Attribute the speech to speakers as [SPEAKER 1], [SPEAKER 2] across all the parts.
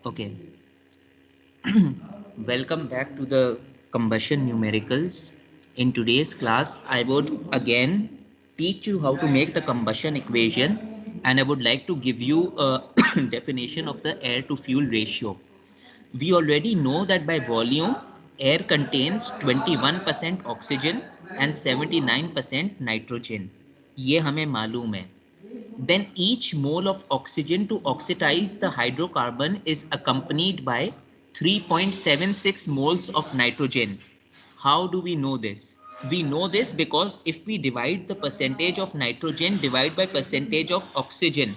[SPEAKER 1] Okay. Welcome back to the combustion numericals. In today's class, I would again teach you how to make the combustion equation, and I would like to give you a definition of the air to fuel ratio. We already know that by volume, air contains 21% oxygen and 79% nitrogen. ये हमें मालूम है. Then each mole of oxygen to oxidize the hydrocarbon is accompanied by 3.76 moles of nitrogen. How do we know this? We know this because if we divide the percentage of nitrogen divide by percentage of oxygen,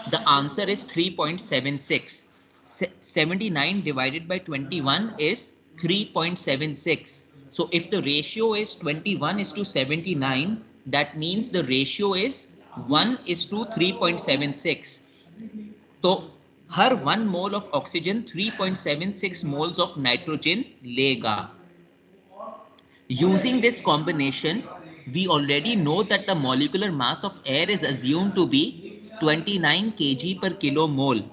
[SPEAKER 1] the answer is 3.76. 79 divided by 21 is 3.76. So if the ratio is 21 is to 79, that means the ratio is 1 is to 3.76. तो हर 1 mole of oxygen 3.76 moles of nitrogen लेगा. Using this combination, we already know that the molecular mass of air is assumed to be 29 kg per kilomole.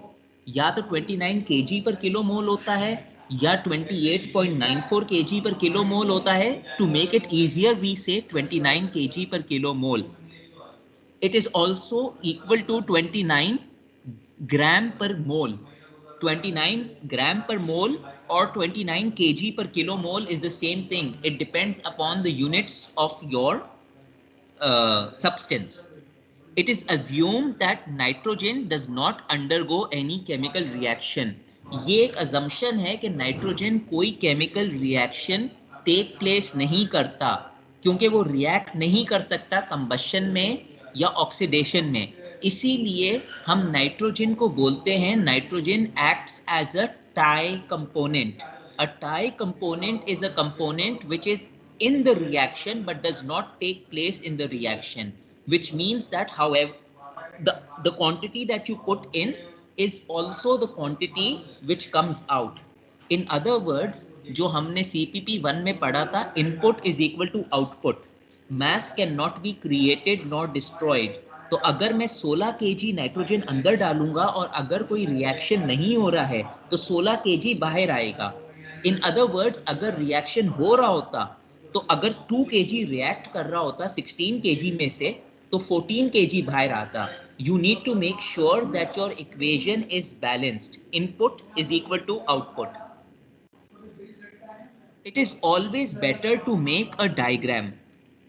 [SPEAKER 1] या तो 29 kg per kilomole होता है या 28.94 kg per kilomole होता है. To make it easier, we say 29 kg per kilomole. It is also equal to 29 gram per mole. 29 gram per mole or 29 kg per kilomole is the same thing. It depends upon the units of your substance. It is assumed that nitrogen does not undergo any chemical reaction. ये एक assumption है कि nitrogen कोई chemical reaction take place नहीं करता, क्योंकि वो react नहीं कर सकता combustion में या oxidation में. इसीलिए हम नाइट्रोजन को बोलते हैं nitrogen acts as a tie component. A tie component is a component which is in the reaction but does not take place in the reaction, which means that however the quantity that you put in is also the quantity which comes out. In other words, जो हमने CPP 1 में पढ़ा था, input is equal to output. Mass cannot be created nor destroyed. तो अगर मैं 16 kg nitrogen अंदर डालूंगा और अगर कोई रिएक्शन नहीं हो रहा है तो 16 kg बाहर आएगा. इन अदर वर्ड्स, अगर रिएक्शन हो रहा होता तो अगर 2 kg रिएक्ट कर रहा होता 16 kg में से तो 14 kg बाहर आता. You need to make sure that your equation is balanced. Input is equal to output. It is always better to make a diagram.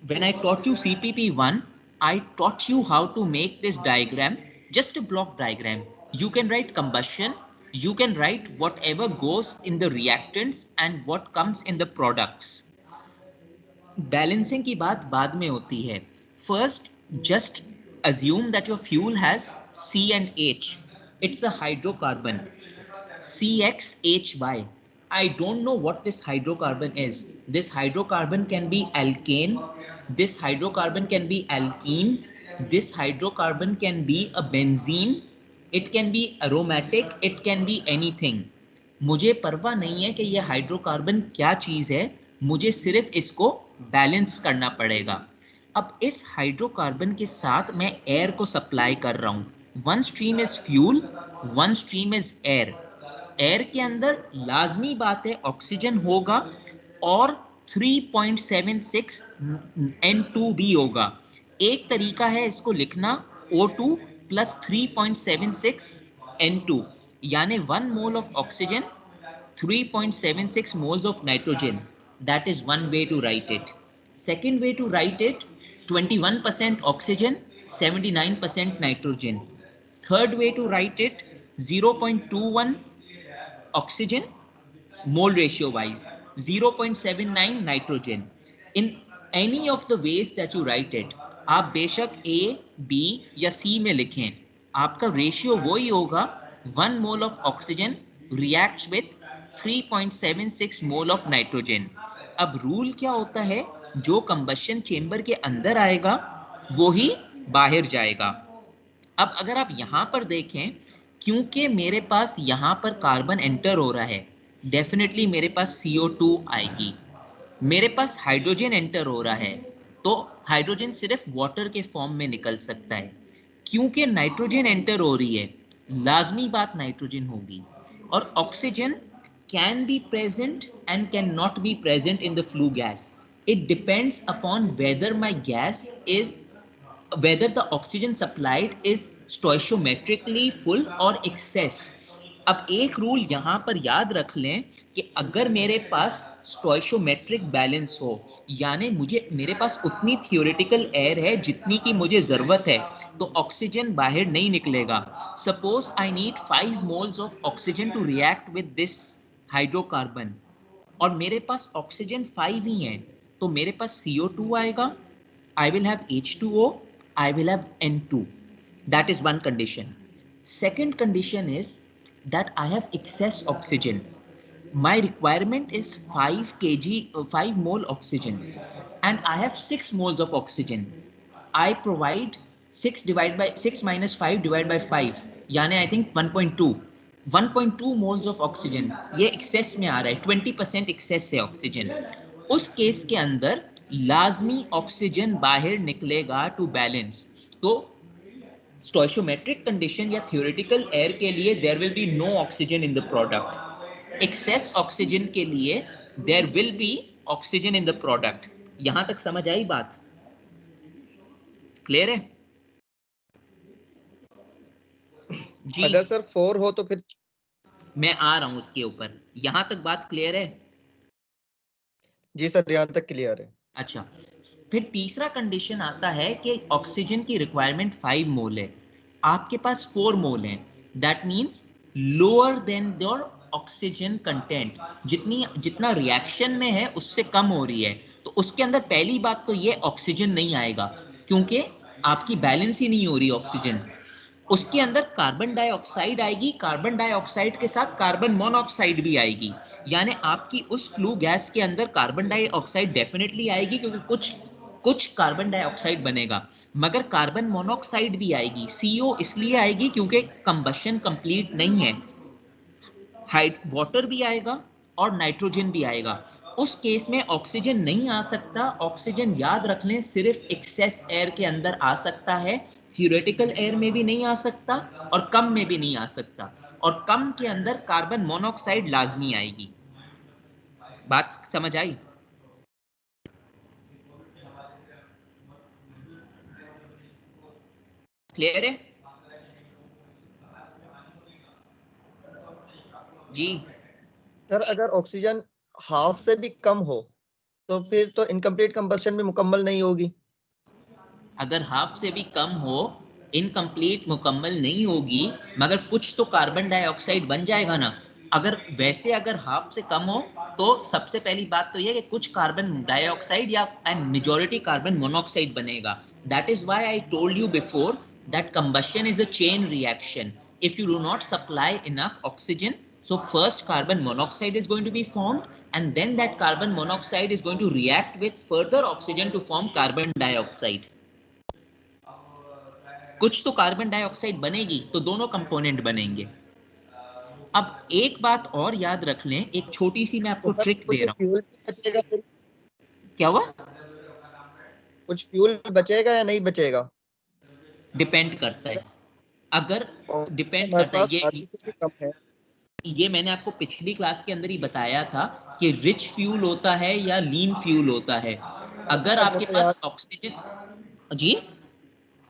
[SPEAKER 1] When I taught you CPP1, I taught you how to make this diagram, just a block diagram. You can write combustion, you can write whatever goes in the reactants and what comes in the products. Balancing की बात बाद में होती है. First, just assume that your fuel has C and H. It's a hydrocarbon. CXHY. I don't know what this hydrocarbon is. This hydrocarbon can be alkane. This hydrocarbon can be alkene. This hydrocarbon can be a benzene. It can be aromatic. It can be anything. मुझे परवाह नहीं है कि यह hydrocarbon क्या चीज है, मुझे सिर्फ इसको बैलेंस करना पड़ेगा. अब इस हाइड्रोकार्बन के साथ मैं एयर को सप्लाई कर रहा हूं. One stream is fuel, one stream is air. Air के अंदर लाजमी बात है ऑक्सीजन होगा और 3.76 N2 भी होगा. एक तरीका है इसको लिखना O2 प्लस 3.76 N2, यानी 1 mole of oxygen 3.76 moles of nitrogen. That is one way to write it. Second way to write it, 21% oxygen 79% nitrogen. Third way to write it, 0.21 oxygen mole ratio wise, 0.79 nitrogen. In any of the ways that you write it, आप बेशक A, B या C में लिखें, आपका ratio वही होगा. 1 mole of oxygen reacts with 3.76 mole of nitrogen. अब rule क्या होता है, जो कंबशन चेंबर के अंदर आएगा वो ही बाहर जाएगा. अब अगर आप यहां पर देखें, क्योंकि मेरे पास यहां पर कार्बन एंटर हो रहा है, डेफिनेटली मेरे पास CO2 आएगी. मेरे पास हाइड्रोजन एंटर हो रहा है तो हाइड्रोजन सिर्फ वाटर के फॉर्म में निकल सकता है. क्योंकि नाइट्रोजन एंटर हो रही है, लाजमी बात नाइट्रोजन होगी. और oxygen can be present and cannot be present in the flue gas. It depends upon whether my gas is, whether the oxygen supplied is stoichiometrically full or excess. अब एक rule यहां पर याद रख लें कि अगर मेरे पास स्टोइशोमेट्रिक बैलेंस हो, यानी मुझे मेरे पास उतनी थियोरेटिकल एयर है जितनी की मुझे जरूरत है, तो ऑक्सीजन बाहर नहीं निकलेगा. Suppose I need 5 moles of oxygen to react with this hydrocarbon, और मेरे पास ऑक्सीजन 5 ही है, तो मेरे पास CO2 आएगा, I will have H2O, I will have N2. That is one condition. Second condition is that I have excess oxygen. My requirement is 5 kg, 5 mole oxygen, and I have 6 moles of oxygen. I provide 6 divided by 6 minus 5 divided by 5, यानी I think 1.2 moles of oxygen ये access में आ रहा है, 20% access है oxygen. उस case के अंदर लाजमी ऑक्सीजन बाहर निकलेगा टू बैलेंस. तो स्टोइशोमेट्रिक कंडीशन या थियोरेटिकल एयर के लिए there will be no oxygen in the product. Excess oxygen के लिए there will be oxygen in the product. यहां तक समझ आई बात? क्लियर है जी?
[SPEAKER 2] अगर सर 4 हो तो फिर
[SPEAKER 1] मैं आ रहा हूं उसके ऊपर. यहां तक बात क्लियर है?
[SPEAKER 2] जी सर, यहाँ तक क्लियर है.
[SPEAKER 1] अच्छा, फिर तीसरा कंडीशन आता है कि ऑक्सीजन की रिक्वायरमेंट 5 मोल है, आपके पास 4 मोल है. That means lower than your oxygen content, जितना रिएक्शन में है उससे कम हो रही है, तो उसके अंदर पहली बात तो ये ऑक्सीजन नहीं आएगा, क्योंकि आपकी बैलेंस ही नहीं हो रही ऑक्सीजन. उसके अंदर कार्बन डाइऑक्साइड आएगी, कार्बन डाइऑक्साइड के साथ कार्बन मोनोऑक्साइड भी आएगी, यानी आपकी उस फ्लू गैस के अंदर कार्बन डाइऑक्साइड डेफिनेटली आएगी, क्योंकि कुछ कार्बन डाइऑक्साइड बनेगा, मगर कार्बन मोनोऑक्साइड भी आएगी. CO इसलिए आएगी क्योंकि कंबशन कंप्लीट नहीं है. वाटर भी आएगा और नाइट्रोजन भी आएगा. उस केस में ऑक्सीजन नहीं आ सकता. ऑक्सीजन याद रख लें सिर्फ एक्सेस एयर के अंदर आ सकता है, थियोरेटिकल एयर में भी नहीं आ सकता और कम में भी नहीं आ सकता, और कम के अंदर कार्बन मोनोऑक्साइड लाजमी आएगी. बात समझ आई? क्लियर है जी?
[SPEAKER 2] सर अगर ऑक्सीजन हाफ से भी कम हो तो फिर तो इनकम्प्लीट कंबशन भी मुकम्मल नहीं होगी.
[SPEAKER 1] अगर हाफ से भी कम हो, इनकम्प्लीट मुकम्मल नहीं होगी, मगर कुछ तो कार्बन डाइऑक्साइड बन जाएगा ना. अगर हाफ से कम हो, तो सबसे पहली बात तो ये कि कुछ कार्बन डाइऑक्साइड या एंड मेजॉरिटी कार्बन मोनोऑक्साइड बनेगा. That is why I told you before that combustion is a chain reaction. If you do not supply enough oxygen, so first carbon monoxide is going to be formed, and then that carbon monoxide is going to react with further oxygen to form carbon dioxide. कुछ तो carbon dioxide बनेगी, तो दोनों component बनेंगे. अब एक बात और याद रख लें, एक छोटी सी मैं आपको
[SPEAKER 2] तो
[SPEAKER 1] ट्रिक
[SPEAKER 2] कुछ
[SPEAKER 1] दे रहा हूं.
[SPEAKER 2] फ्यूल बचेगा फिर?
[SPEAKER 1] क्या हुआ?
[SPEAKER 2] कुछ फ्यूल बचेगा या नहीं बचेगा?
[SPEAKER 1] डिपेंड करता है. अगर डिपेंड
[SPEAKER 2] हमारे
[SPEAKER 1] करता है,
[SPEAKER 2] पास आधी से भी कम है.
[SPEAKER 1] ये मैंने आपको पिछली क्लास के अंदर ही बताया था कि रिच फ्यूल होता है या लीन फ्यूल होता है. अगर आपके पास ऑक्सीजन, जी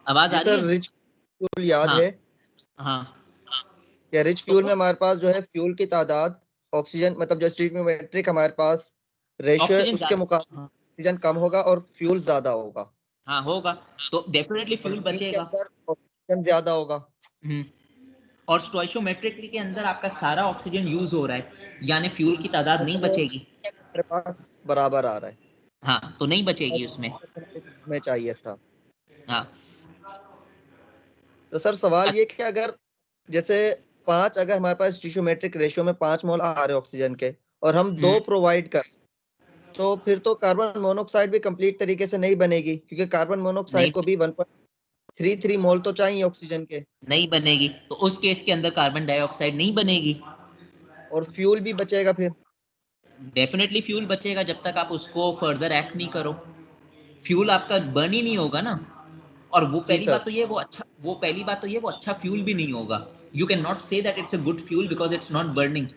[SPEAKER 1] आवाज आ रही
[SPEAKER 2] सर
[SPEAKER 1] है?
[SPEAKER 2] रिच फ्यूल याद
[SPEAKER 1] हाँ
[SPEAKER 2] है.
[SPEAKER 1] हाँ.
[SPEAKER 2] या रिच फ्यूल में हमारे पास जो है फ्यूल की तादाद ऑक्सीजन मतलब जो स्टोइकियोमेट्रिक हमारे पास रेशियो है
[SPEAKER 1] ऑक्सीजन
[SPEAKER 2] उसके मुकाबले ऑक्सीजन कम होगा और फ्यूल ज्यादा होगा.
[SPEAKER 1] हाँ होगा, तो डेफिनेटली
[SPEAKER 2] और
[SPEAKER 1] फ्यूल
[SPEAKER 2] लीन के
[SPEAKER 1] बचेगा.
[SPEAKER 2] अंदर ऑक्सीजन ज्यादा होगा.
[SPEAKER 1] और स्टोइशोमेट्रिक के अंदर आपका सारा ऑक्सीजन यूज हो रहा है, यानी फ्यूल की तादाद नहीं
[SPEAKER 2] तो
[SPEAKER 1] बचेगी.
[SPEAKER 2] हमारे पास बराबर आ रहा है.
[SPEAKER 1] हाँ, तो नहीं बचेगी उसमें.
[SPEAKER 2] में चाहिए था.
[SPEAKER 1] हाँ.
[SPEAKER 2] तो सर सवाल ये कि अगर जैसे 5 अगर हमारे पास स्टोइकियोमेट्रिक रेशियो में 5 मोल आ रहे ऑक्सीजन के और हम 2 प्रोवाइड कर, तो फिर तो कार्बन मोनोऑक्साइड भी कंप्लीट तरीके से नहीं बनेगी, क्योंकि कार्बन मोनोऑक्साइड को भी 1.33 मोल तो चाहिए ऑक्सीजन के.
[SPEAKER 1] नहीं बनेगी, तो उस केस के अंदर कार्बन डाइऑक्साइड नहीं बनेगी.
[SPEAKER 2] और फ्यूल भी बचेगा फिर.
[SPEAKER 1] डेफिनेटली फ्यूल बचेगा जब तक आप उसको फर्दर एक्ट नहीं करो. फ्यूल आपका बर्न ही नहीं होगा ना. और वो
[SPEAKER 2] जी
[SPEAKER 1] पहली
[SPEAKER 2] सर.
[SPEAKER 1] बात तो ये वो अच्छा फ्यूल भी नहीं होगा. You cannot say that it's a good fuel because it's not burning.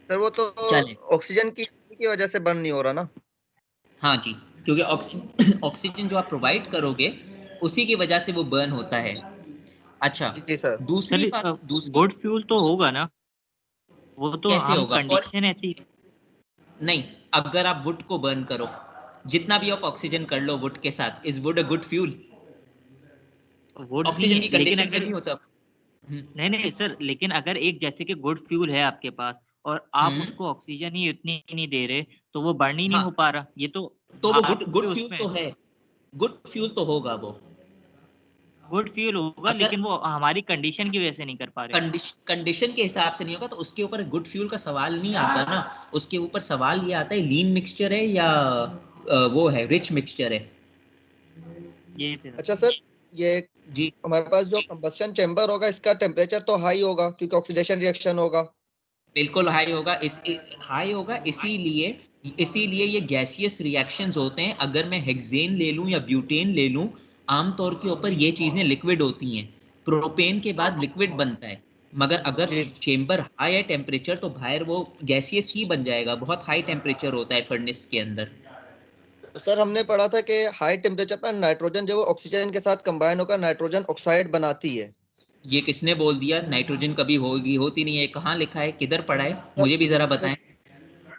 [SPEAKER 2] Sir वो तो
[SPEAKER 1] चले,
[SPEAKER 2] ऑक्सीजन की वजह से बर्न नहीं हो रहा ना।
[SPEAKER 1] हाँ जी, क्योंकि ऑक्सीजन जो आप प्रोवाइड करोगे उसी की वजह से वो बर्न होता है। अच्छा,
[SPEAKER 2] जी सर।
[SPEAKER 1] दूसरी बात,
[SPEAKER 3] गुड फ्यूल तो होगा ना, वो तो
[SPEAKER 1] कैसे
[SPEAKER 3] हम
[SPEAKER 1] होगा?
[SPEAKER 3] कंडीशन ऐसी
[SPEAKER 1] नहीं, अगर आप वुड को बर्न करो, जितना भी आप ऑक्सीजन कर लो वुड के साथ, is would a good fuel?
[SPEAKER 3] Would भी
[SPEAKER 1] ऑक्सीजन
[SPEAKER 3] है,
[SPEAKER 1] की
[SPEAKER 3] लेकिन
[SPEAKER 1] कंडीशन पे
[SPEAKER 3] अगर
[SPEAKER 1] नहीं होता।
[SPEAKER 3] नहीं नहीं सर, लेकिन अगर एक जैसे कि गुड फ्यूल है आपके पास और आप
[SPEAKER 1] हम्म,
[SPEAKER 3] उसको ऑक्सीजन ही उतनी ही नहीं दे रहे, तो वो बर्न ही नहीं
[SPEAKER 1] हाँ,
[SPEAKER 3] हो पा रहा। ये तो
[SPEAKER 1] तो वो गुड
[SPEAKER 3] आपके
[SPEAKER 1] गुड फ्यूल
[SPEAKER 3] उसमें
[SPEAKER 1] तो है, गुड फ्यूल तो होगा वो।
[SPEAKER 3] गुड फ्यूल होगा,
[SPEAKER 1] अगर
[SPEAKER 3] लेकिन वो हमारी कंडीशन की वजह से नहीं कर पा रहे।
[SPEAKER 1] कंडीशन के हिसाब से नहीं होगा तो उसके ऊपर गुड फ्यूल का सवाल नहीं आता ना। उसके ऊपर सवाल ये आता है लीन मिक्सचर है या वो है रिच मिक्सचर है।
[SPEAKER 3] ये फिर
[SPEAKER 2] अच्छा सर, ये
[SPEAKER 1] जी,
[SPEAKER 2] हमारे पास जो कंबस्शन चेंबर होगा इसका टेम्परेचर तो हाई होगा क्योंकि ऑक्सीडेशन रिएक्शन होगा।
[SPEAKER 1] बिल्कुल हाई होगा। हाई होगा इसीलिए ये गैसियस रिएक्शंस होते हैं। अगर मैं हेक्सेन ले लूं या ब्यूटेन ले लूं, आमतौर के ऊपर ये चीजें लिक्विड होती हैं। प्रोपेन के बाद लिक्विड बनता है, मगर अगर
[SPEAKER 2] जी
[SPEAKER 1] चेंबर हाई है टेम्परेचर तो बाहर वो गैसियस ही बन जाएगा। बहुत हाई टेम्परेचर होता है फर्नेस के अंदर।
[SPEAKER 2] सर, हमने पढ़ा था कि हाई टेम्परेचर पर नाइट्रोजन जो ऑक्सीजन के साथ कंबाइन होकर नाइट्रोजन ऑक्साइड बनाती है।
[SPEAKER 1] ये किसने बोल दिया? नाइट्रोजन कभी होगी, होती नहीं है। कहाँ लिखा है, किधर पढ़ा है,
[SPEAKER 2] सर,
[SPEAKER 1] मुझे भी जरा बताएं।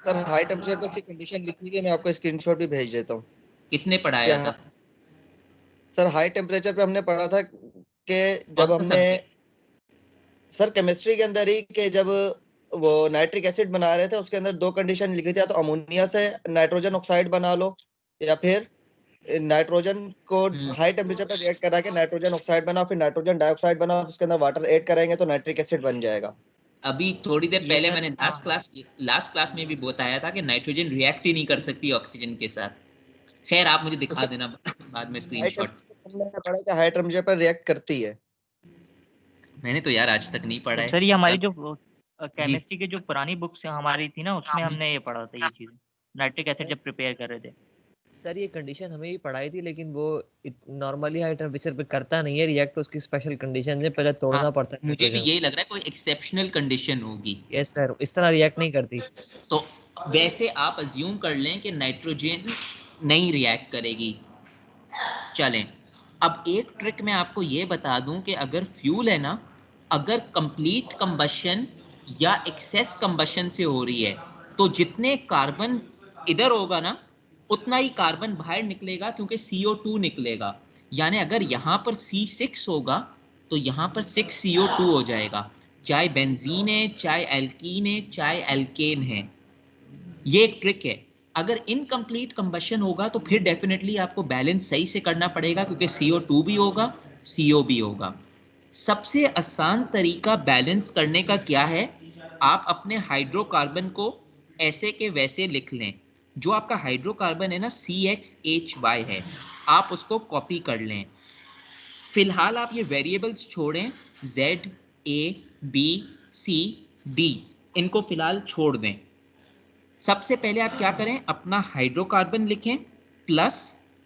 [SPEAKER 2] सर हाई टेम्परेचर पर इसकी कंडीशन लिखी हुई है, मैं आपको स्क्रीनशॉट भी भेज देता हूँ।
[SPEAKER 1] किसने पढ़ाया
[SPEAKER 2] क्या?
[SPEAKER 1] था?
[SPEAKER 2] सर हाई टेम्परेचर पे हमने पढ़ा था कि जब
[SPEAKER 1] कौन सा
[SPEAKER 2] हमने
[SPEAKER 1] सब्जेक्ट?
[SPEAKER 2] सर केमिस्ट्री के अंदर ही कि जब वो नाइट्रिक एसिड बना रहे थे उसके अंदर दो कंडीशन लिखी थी, या तो अमोनिया से नाइट्रोजन ऑक्साइड बना लो या फिर नाइट्रोजन को हाई टेम्परेचर पर रिएक्ट करा के नाइट्रोजन ऑक्साइड बना, फिर नाइट्रोजन डाइऑक्साइड बना, उसके अंदर वाटर ऐड करेंगे तो नाइट्रिक एसिड बन जाएगा।
[SPEAKER 1] अभी थोड़ी देर
[SPEAKER 3] ये
[SPEAKER 1] पहले
[SPEAKER 3] सर
[SPEAKER 1] मैंने
[SPEAKER 3] हाँ,
[SPEAKER 1] लास्ट क्लास में भी बताया था कि नाइट्रोजन रिएक्ट ही नहीं कर सकती ऑक्सीजन के साथ। खैर, आप मुझे
[SPEAKER 2] तो
[SPEAKER 1] दिखा
[SPEAKER 2] सर
[SPEAKER 1] देना बाद में
[SPEAKER 2] हाई
[SPEAKER 1] स्क्रीनशॉट।
[SPEAKER 2] टेम्परेचर हमने पढ़ा कि हाई टेम्परेचर पर रिएक्ट करती है।
[SPEAKER 1] मैंने तो यार आज तक नहीं पढ़ा है।
[SPEAKER 3] सर ये हमारी
[SPEAKER 1] चल,
[SPEAKER 3] जो
[SPEAKER 1] जी,
[SPEAKER 3] केमिस्ट्री की जो पुरानी बुक्स हमारी थी ना, उसमें हमने ये पढ़ा था ये चीज़, नाइट्रिक एसिड
[SPEAKER 4] सर
[SPEAKER 3] जब प्रिपेयर कर रहे थे।
[SPEAKER 4] सर ये कंडीशन हमें भी पढ़ाई थी, लेकिन वो नॉर्मली हाई टेम्परेचर पे करता नहीं है रिएक्ट, उसकी स्पेशल कंडीशन है, पहले
[SPEAKER 1] हाँ,
[SPEAKER 4] तोड़ना पड़ता है
[SPEAKER 1] मुझे भी
[SPEAKER 4] नाइट्रोजन।
[SPEAKER 1] यही लग रहा है कोई एक्सेप्शनल कंडीशन होगी।
[SPEAKER 4] यस सर, इस तरह रिएक्ट नहीं करती।
[SPEAKER 1] तो वैसे आप अज्यूम कर लें कि नाइट्रोजन नहीं रिएक्ट करेगी। चलें, अब एक ट्रिक मैं आपको ये बता दूं कि अगर फ्यूल है ना, अगर कंप्लीट कंबशन या एक्सेस कंबशन से हो रही है तो जितने कार्बन इधर होगा ना उतना ही कार्बन बाहर निकलेगा, क्योंकि CO2 निकलेगा। यानी अगर यहाँ पर C6 होगा तो यहाँ पर 6 CO2 हो जाएगा, चाहे बेंजीन है, चाहे एल्कीन है, चाहे एल्केन है। ये एक ट्रिक है। अगर इनकम्प्लीट कंबशन होगा तो फिर डेफिनेटली आपको बैलेंस सही से करना पड़ेगा, क्योंकि CO2 भी होगा, CO भी होगा। सबसे आसान तरीका बैलेंस करने का क्या है? आप अपने हाइड्रोकार्बन को ऐसे के वैसे लिख लें। जो आपका हाइड्रोकार्बन है ना, CXHY है, आप उसको कॉपी कर लें। फिलहाल आप ये वेरिएबल्स छोड़ें, Z, A, B, C, D, इनको फिलहाल छोड़ दें। सबसे पहले आप क्या करें, अपना हाइड्रोकार्बन लिखें, प्लस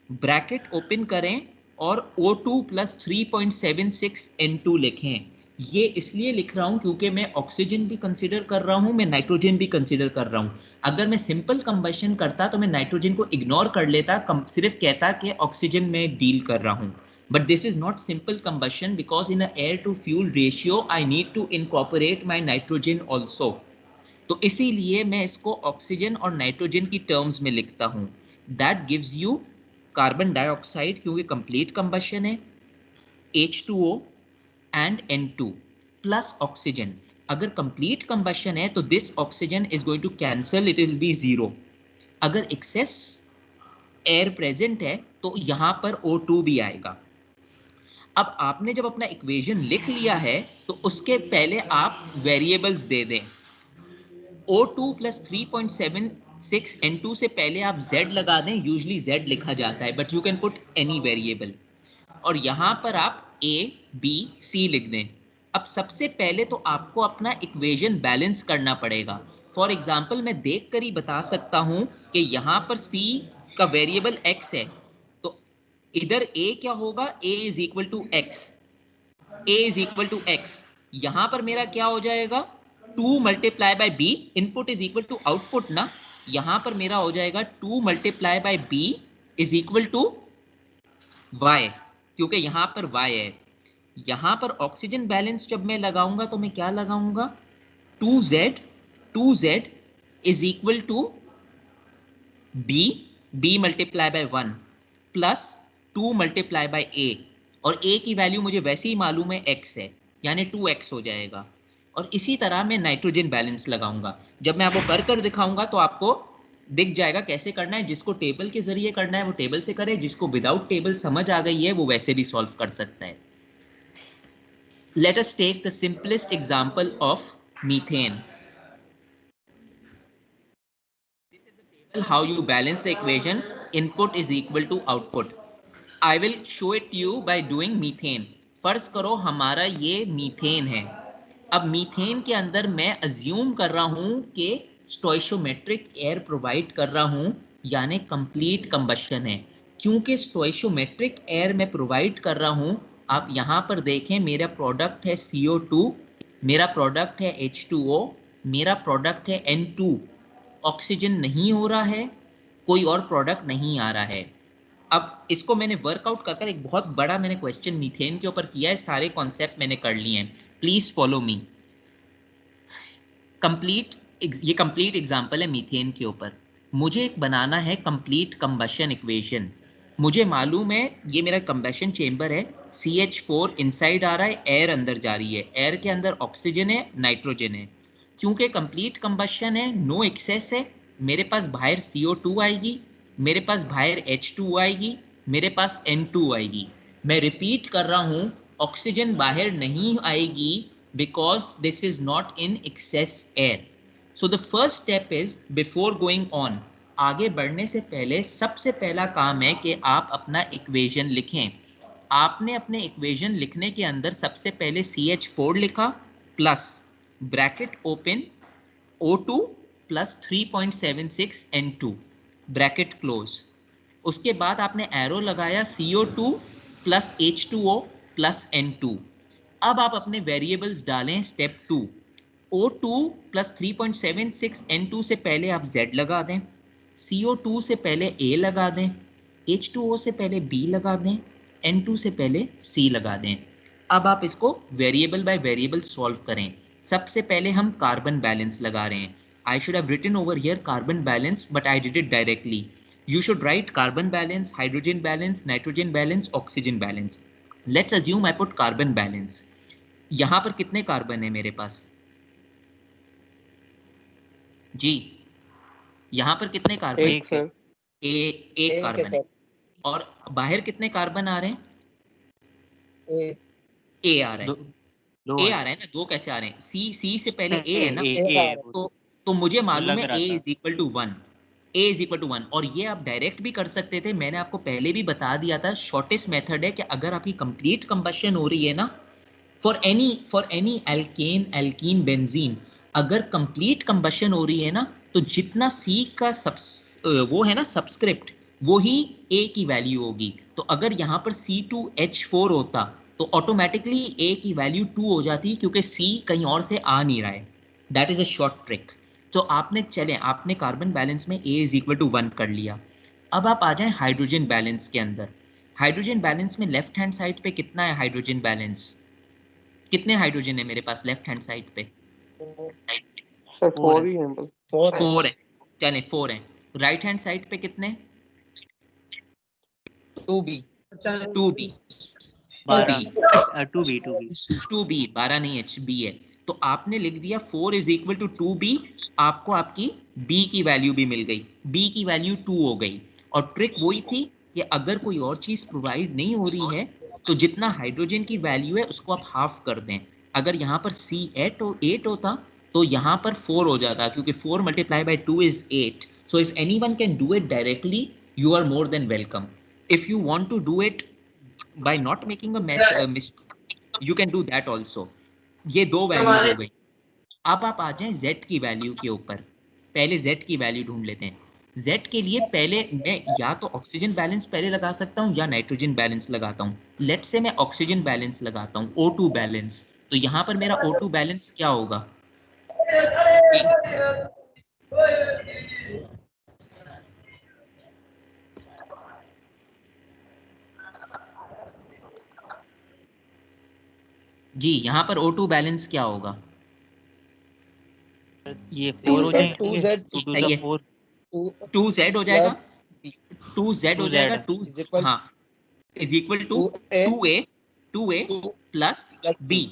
[SPEAKER 1] ब्रैकेट ओपन करें और O2 प्लस 3.76 N2 लिखें। ये इसलिए लिख रहा हूं क्योंकि मैं ऑक्सीजन भी कंसीडर कर रहा हूं, मैं नाइट्रोजन भी कंसीडर कर रहा हूं। अगर मैं सिंपल कंबशन करता तो मैं नाइट्रोजन को इग्नोर कर लेता, सिर्फ कहता कि ऑक्सीजन में डील कर रहा हूं। But this is not simple combustion, because in a air to fuel ratio I need to incorporate my nitrogen also. तो इसीलिए मैं इसको ऑक्सीजन और नाइट्रोजन की टर्म्स में लिखता हूं। That gives you carbon dioxide, क्योंकि कंप्लीट कंबशन है, H2O and N2 plus oxygen. अगर कंप्लीट कंबशन है तो this oxygen is going to cancel, it will be zero. अगर एक्सेस एयर प्रेजेंट है तो यहां पर O2 भी आएगा। अब आपने जब अपना इक्वेशन लिख लिया है तो उसके पहले आप वेरिएबल्स दे दें। O2 प्लस 3.76 N2 से पहले आप Z लगा दें, यूजली Z लिखा जाता है, but you can put any variable. और यहां पर आप A, B, C लिख दें। अब सबसे पहले तो आपको अपना इक्वेशन बैलेंस करना पड़ेगा। फॉर एग्जाम्पल मैं देख कर ही बता सकता हूं कि यहां पर C का वेरिएबल X है, तो इधर A क्या होगा, A is equal to X। A is equal to x, यहां पर मेरा क्या हो जाएगा 2 multiply by b, input is equal to output ना, यहां पर मेरा हो जाएगा 2 multiply by b is equal to y, क्योंकि यहां पर y है। यहां पर ऑक्सीजन बैलेंस जब मैं लगाऊंगा तो मैं क्या लगाऊंगा 2z is equal to b multiply by 1 plus 2 multiply by a, और a की वैल्यू मुझे वैसे ही मालूम है x है, यानी 2x हो जाएगा। और इसी तरह मैं नाइट्रोजन बैलेंस लगाऊंगा। जब मैं आपको कर दिखाऊंगा तो आपको दिख जाएगा कैसे करना है। जिसको टेबल के जरिए करना है वो टेबल से करे, जिसको विदाउट टेबल समझ आ गई है वो वैसे भी सॉल्व कर सकता है। Let us take the simplest example of methane. This is the table how you balance the equation input is equal to output. I will show it to you by doing methane. फर्ज करो हमारा ये methane है। अब methane के अंदर मैं assume कर रहा हूं कि स्टोइशियोमेट्रिक एयर प्रोवाइड कर रहा हूं, यानी कंप्लीट कंबशन है। क्योंकि स्टोइशियोमेट्रिक एयर में प्रोवाइड कर रहा हूं, आप यहां पर देखें मेरा प्रोडक्ट है CO2, मेरा प्रोडक्ट है H2O, मेरा प्रोडक्ट है N2। ऑक्सीजन नहीं हो रहा है, कोई और प्रोडक्ट नहीं आ रहा है। अब इसको मैंने वर्कआउट कर एक बहुत बड़ा मैंने क्वेश्चन मीथेन के ऊपर किया है, सारे कॉन्सेप्ट मैंने कर लिए हैं, प्लीज फॉलो मी। ये कंप्लीट एग्जांपल है मीथेन के ऊपर। मुझे एक बनाना है कंप्लीट कंबशन इक्वेशन। मुझे मालूम है ये मेरा कंबशन चेंबर है, CH4 इनसाइड आ रहा है, एयर अंदर जा रही है, एयर के अंदर ऑक्सीजन है, नाइट्रोजन है। क्योंकि कंप्लीट कंबशन है, नो एक्सेस है, मेरे पास बाहर CO2 आएगी, मेरे पास बाहर H2 आएगी, मेरे पास N2 आएगी। मैं रिपीट कर रहा हूं, ऑक्सीजन बाहर नहीं आएगी because this is not in excess air. So the first step is before going on, आगे बढ़ने से पहले सबसे पहला काम है कि आप अपना इक्वेशन लिखें। आपने अपने इक्वेशन लिखने के अंदर सबसे पहले CH4 लिखा plus bracket open O2 plus 3.76 N2 bracket close. उसके बाद आपने एरो लगाया CO2 plus H2O plus N2। अब आप अपने वेरिएबल्स डालें। स्टेप 2, O2 प्लस 3.76 N2 से पहले आप Z लगा दें, CO2 से पहले A लगा दें, H2O से पहले B लगा दें, N2 से पहले C लगा दें। अब आप इसको वेरिएबल बाय वेरिएबल सॉल्व करें। सबसे पहले हम कार्बन बैलेंस लगा रहे हैं। I should have written over here carbon balance but I did it directly. You should write carbon balance, hydrogen balance, nitrogen balance, oxygen balance. Let's assume I put carbon balance. यहां पर कितने carbon है मेरे पास जी? यहां पर कितने carbon?
[SPEAKER 5] एक sir.
[SPEAKER 1] एक कार्बन है। और बाहर कितने कार्बन आ रहे हैं? ए आ रहा है। ए आ रहा है ना, दो कैसे आ रहे हैं? सी से पहले ए है ना, तो मुझे मालूम है A is equal to 1, A is equal to 1। और ये आप डायरेक्ट भी कर सकते थे, मैंने आपको पहले भी बता दिया था। शॉर्टेस्ट मेथड है कि अगर आपकी कंप्लीट कंबशन हो रही है ना, फॉर एनी एल्कीन बेंजीन, अगर कंप्लीट कंबशन हो रही है ना, तो जितना C का वो है ना सब्सक्रिप्ट, वो ही A की वैल्यू होगी। तो अगर यहाँ पर C2H4 होता तो ऑटोमेटिकली A की वैल्यू 2 हो जाती, क्योंकि C कहीं और से आ नहीं रहा है। That is a short trick. तो आपने कार्बन बैलेंस में A इज इक्वल टू 1 कर लिया। अब आप आ जाएं हाइड्रोजन बैलेंस के अंदर। हाइड्रोजन बैलेंस में लेफ्ट हैंड साइड पे कितना है हाइड्रोजन बैलेंस? कितने हाइड्रोजन है मेरे पास लेफ्ट हैंड साइड पे?
[SPEAKER 5] सर 4 ही है बस।
[SPEAKER 1] 4 है, चले 4 है। राइट हैंड साइड पे कितने?
[SPEAKER 2] 2b
[SPEAKER 1] 12 नहीं है, B है। तो आपने लिख दिया 4 इज इक्वल टू 2b। आपको आपकी B की वैल्यू भी मिल गई, B की वैल्यू 2 हो गई। और ट्रिक वही थी कि अगर कोई और चीज प्रोवाइड नहीं हो रही है तो जितना हाइड्रोजन की वैल्यू है उसको आप हाफ कर दें। अगर यहाँ पर C8 होता तो यहाँ पर 4 हो जाता, क्योंकि 4 multiply by 2 is 8। So if anyone can do it directly, you are more than welcome. If you want to do it by not making a mistake, you can do that also. ये दो value हो गई। अब आप आ जाएं Z की value के ऊपर। पहले Z की वैल्यू ढूंढ लेते हैं। Z के लिए पहले मैं या तो ऑक्सीजन बैलेंस पहले लगा सकता हूँ या नाइट्रोजन बैलेंस लगाता हूँ। लेट्स से मैं ऑक्सीजन बैलेंस लगाता हूँ, O2 बैलेंस। तो यहाँ पर मेरा O2 बैलेंस क्या होगा? जी यहाँ पर O2 बैलेंस क्या होगा?
[SPEAKER 3] ये 4 हो जाएंगे,
[SPEAKER 2] 2Z
[SPEAKER 3] 2 to the 4
[SPEAKER 1] 2Z हो जाएगा, 2Z हो जाएगा, 2
[SPEAKER 2] इज इक्वल
[SPEAKER 1] हाँ is equal to 2A plus B।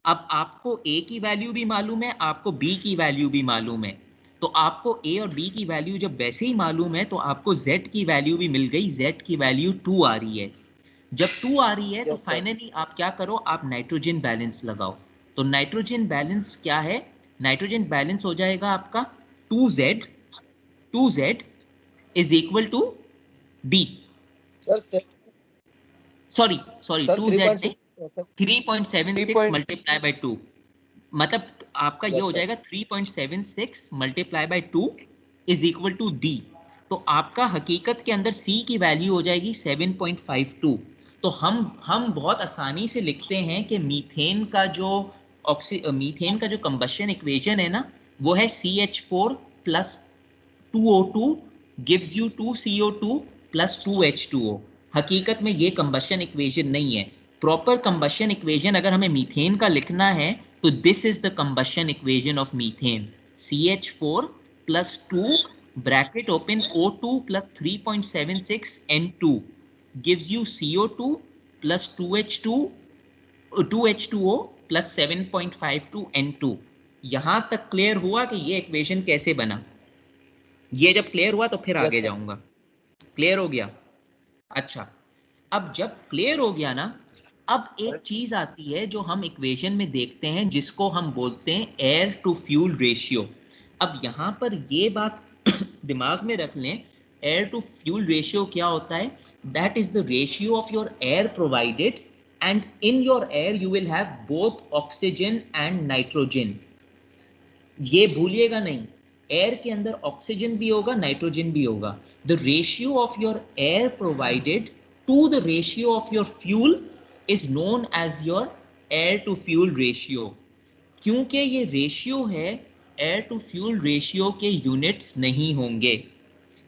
[SPEAKER 1] अब आपको A की वैल्यू भी मालूम है, आपको B की वैल्यू भी मालूम है। तो आपको A और B की वैल्यू जब वैसे ही मालूम है तो आपको Z की वैल्यू भी मिल गई। Z की वैल्यू 2 आ रही है। जब 2 आ रही है तो फाइनली आप क्या करो, आप नाइट्रोजन बैलेंस लगाओ। तो नाइट्रोजन बैलेंस क्या है? नाइट्रोजन बैलेंस हो जाएगा आपका 2Z is equal to B।
[SPEAKER 2] Sir
[SPEAKER 1] sorry 2Z नहीं, 3.76
[SPEAKER 5] 3.
[SPEAKER 1] मल्टीप्लाई बाय 2, मतलब आपका ये
[SPEAKER 2] Yes,
[SPEAKER 1] हो
[SPEAKER 2] sir.
[SPEAKER 1] जाएगा 3.76 multiply by 2 is equal to D। तो आपका हकीकत के अंदर C की वैल्यू हो जाएगी 7.52। तो हम बहुत आसानी से लिखते हैं कि मीथेन का जो कंबशन इक्वेशन है ना, वो है CH4 plus 2O2 gives you 2CO2 plus 2H2O। हकीकत में ये कंबशन इक्वेशन नहीं है। प्रॉपर कंबशन इक्वेशन अगर हमें मीथेन का लिखना है तो this is the combustion equation of methane, CH4 plus 2 bracket open O2 plus 3.76 N2 gives you CO2 plus 2H2O plus 7.52 N2। यहां तक क्लियर हुआ कि ये इक्वेशन कैसे बना? ये जब क्लियर हुआ तो फिर
[SPEAKER 2] Yes,
[SPEAKER 1] आगे
[SPEAKER 2] sir.
[SPEAKER 1] जाऊंगा। क्लियर हो गया? अच्छा, अब जब क्लियर हो गया ना, अब एक चीज आती है जो हम इक्वेशन में देखते हैं जिसको हम बोलते हैं एयर टू फ्यूल रेशियो। अब यहां पर ये बात दिमाग में रख लें, एयर टू फ्यूल रेशियो क्या होता है? That is the ratio of your air provided and in your air you will have both oxygen and nitrogen. ये भूलिएगा नहीं, एयर के अंदर ऑक्सीजन भी होगा, नाइट्रोजन भी होगा। The ratio of your air provided to the ratio of your fuel is known as your air to fuel ratio. क्योंकि ये रेशियो है, एयर टू फ्यूल रेशियो के यूनिट्स नहीं होंगे।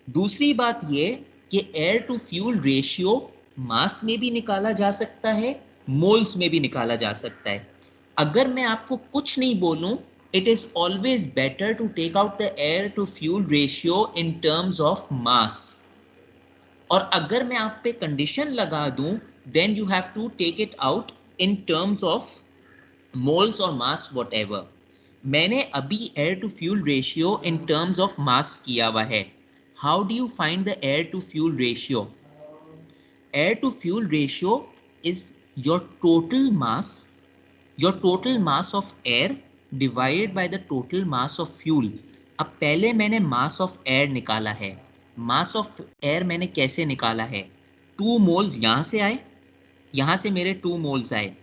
[SPEAKER 1] दूसरी बात ये कि air to fuel ratio mass में भी निकाला जा सकता है, मोल्स में भी निकाला जा सकता है। अगर मैं आपको कुछ नहीं बोलूं, it is always better to take out the air to fuel ratio in terms of mass। और अगर मैं आप पे कंडीशन लगा दूं, then you have to take it out in terms of moles or mass whatever। मैंने अभी air to fuel ratio in terms of mass किया हुआ है। How do you find the air to fuel ratio? Air to fuel ratio is your total mass of air divided by the total mass of fuel। अब पहले मैंने mass of air निकाला है। mass of air मैंने कैसे निकाला है? 2 moles यहां से आए, यहां से मेरे 2 मोल्स आए,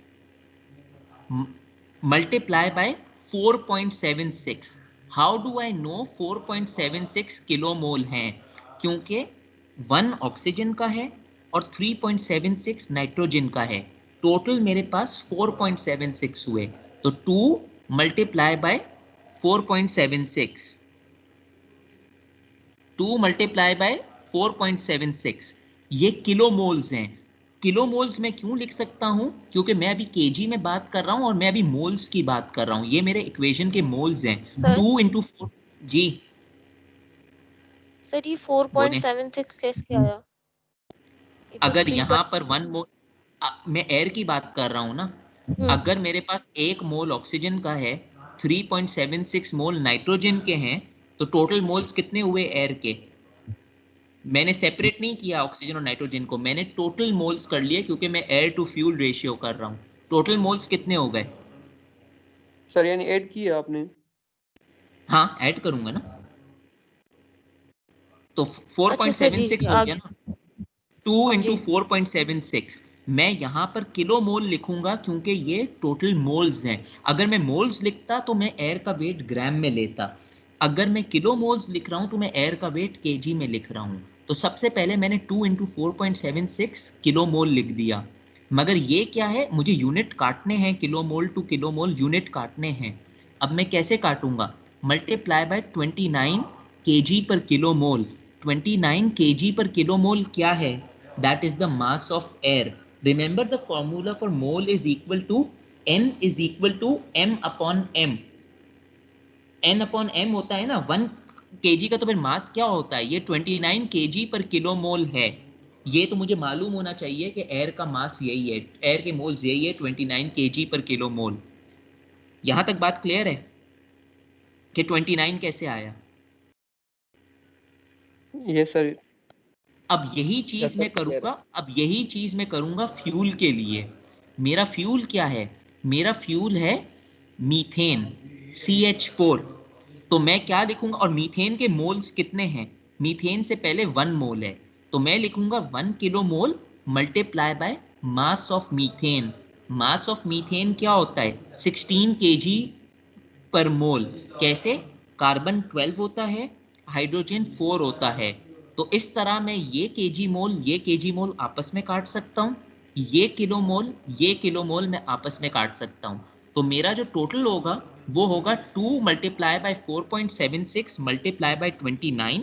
[SPEAKER 1] multiply by 4.76। How do I know 4.76 kilo mole हैं? क्योंकि 1 ऑक्सीजन का है और 3.76 नाइट्रोजन का है। टोटल मेरे पास 4.76 हुए। तो 2 मल्टीप्लाई बाय 4.76, 2 मल्टीप्लाई बाय 4.76, ये किलो मोल्स हैं। किलो मोल्स में क्यों लिख सकता हूं? क्योंकि मैं अभी केजी में बात कर रहा हूं और मैं अभी मोल्स की बात कर रहा हूं। ये मेरे इक्वेशन के मोल्स हैं। 2 into 4। जी
[SPEAKER 6] सर ये 4.76 कैसे आया?
[SPEAKER 1] अगर यहाँ पर 1 मोल, मैं एयर की बात कर रहा हूं ना, अगर मेरे पास 1 मोल ऑक्सीजन का है, 3.76 मोल नाइट्रोजन के हैं, तो टोटल मोल्स कितने हुए एयर के? मैंने सेपरेट नहीं किया ऑक्सीजन और नाइट्रोजन को, मैंने टोटल मोल्स कर लिए क्योंकि मैं एयर टू फ्यूल रेशियो कर रहा हूं। टोटल मोल्स कितने हो गए?
[SPEAKER 5] सर यानी ऐड किया आपने?
[SPEAKER 1] हाँ ऐड करूंगा ना, तो 4.76 हो गया ना। 2 into 4.76। मैं यहाँ पर किलो मोल लिखूंगा क्योंकि ये टोटल मोल्स हैं। अगर मैं मोल्स लिखता तो मैं एयर का वेट ग्राम में लेता। अगर मैं किलो मोल्स लिख रहा हूँ तो मैं एयर का वेट केजी में लिख रहा हूँ। तो सबसे पहले मैंने 2 × 4.76 किलो मोल लिख दिया, मगर ये क्या है, मुझे यूनिट काटने हैं, kilo mole to kilo mole unit काटने हैं। अब मैं कैसे काटूंगा, मल्टीप्लाई बाय 29 kg पर किलो मोल। 29 kg पर किलो मोल क्या है, that is the mass of air. Remember the formula for mole is equal to n is equal to m upon m। n upon m होता है ना 1 kg का, तो फिर मास क्या होता है, ये 29 kg पर किलो मोल है। ये तो मुझे मालूम होना चाहिए कि एयर का मास यही है, एयर के मोल्स यही है 29 kg पर किलो मोल। यहां तक बात क्लियर है कि 29 कैसे आया।
[SPEAKER 5] Yes sir.
[SPEAKER 1] अब यही चीज
[SPEAKER 2] यस सर,
[SPEAKER 1] मैं
[SPEAKER 2] क्लियर
[SPEAKER 1] करूंगा,
[SPEAKER 2] है।
[SPEAKER 1] अब यही चीज मैं करूंगा फ्यूल के लिए। मेरा फ्यूल क्या है, मेरा फ्यूल है मीथेन CH4। तो मैं क्या लिखूंगा, और मीथेन के मोल्स कितने हैं, मीथेन से पहले 1 मोल है, तो मैं लिखूंगा 1 kilo mole multiply by mass of methane. Mass of methane क्या होता है, 16 kg पर मोल। कैसे, कार्बन 12 होता है, हाइड्रोजन 4 होता है। तो इस तरह मैं ये केजी मोल, ये केजी मोल आपस में काट सकता हूँ, ये किलो मोल, ये किलो मोल मैं आपस में काट सकता हूँ। तो मेरा जो टोटल होगा वो होगा 2 multiply bye 4.76 multiply by 29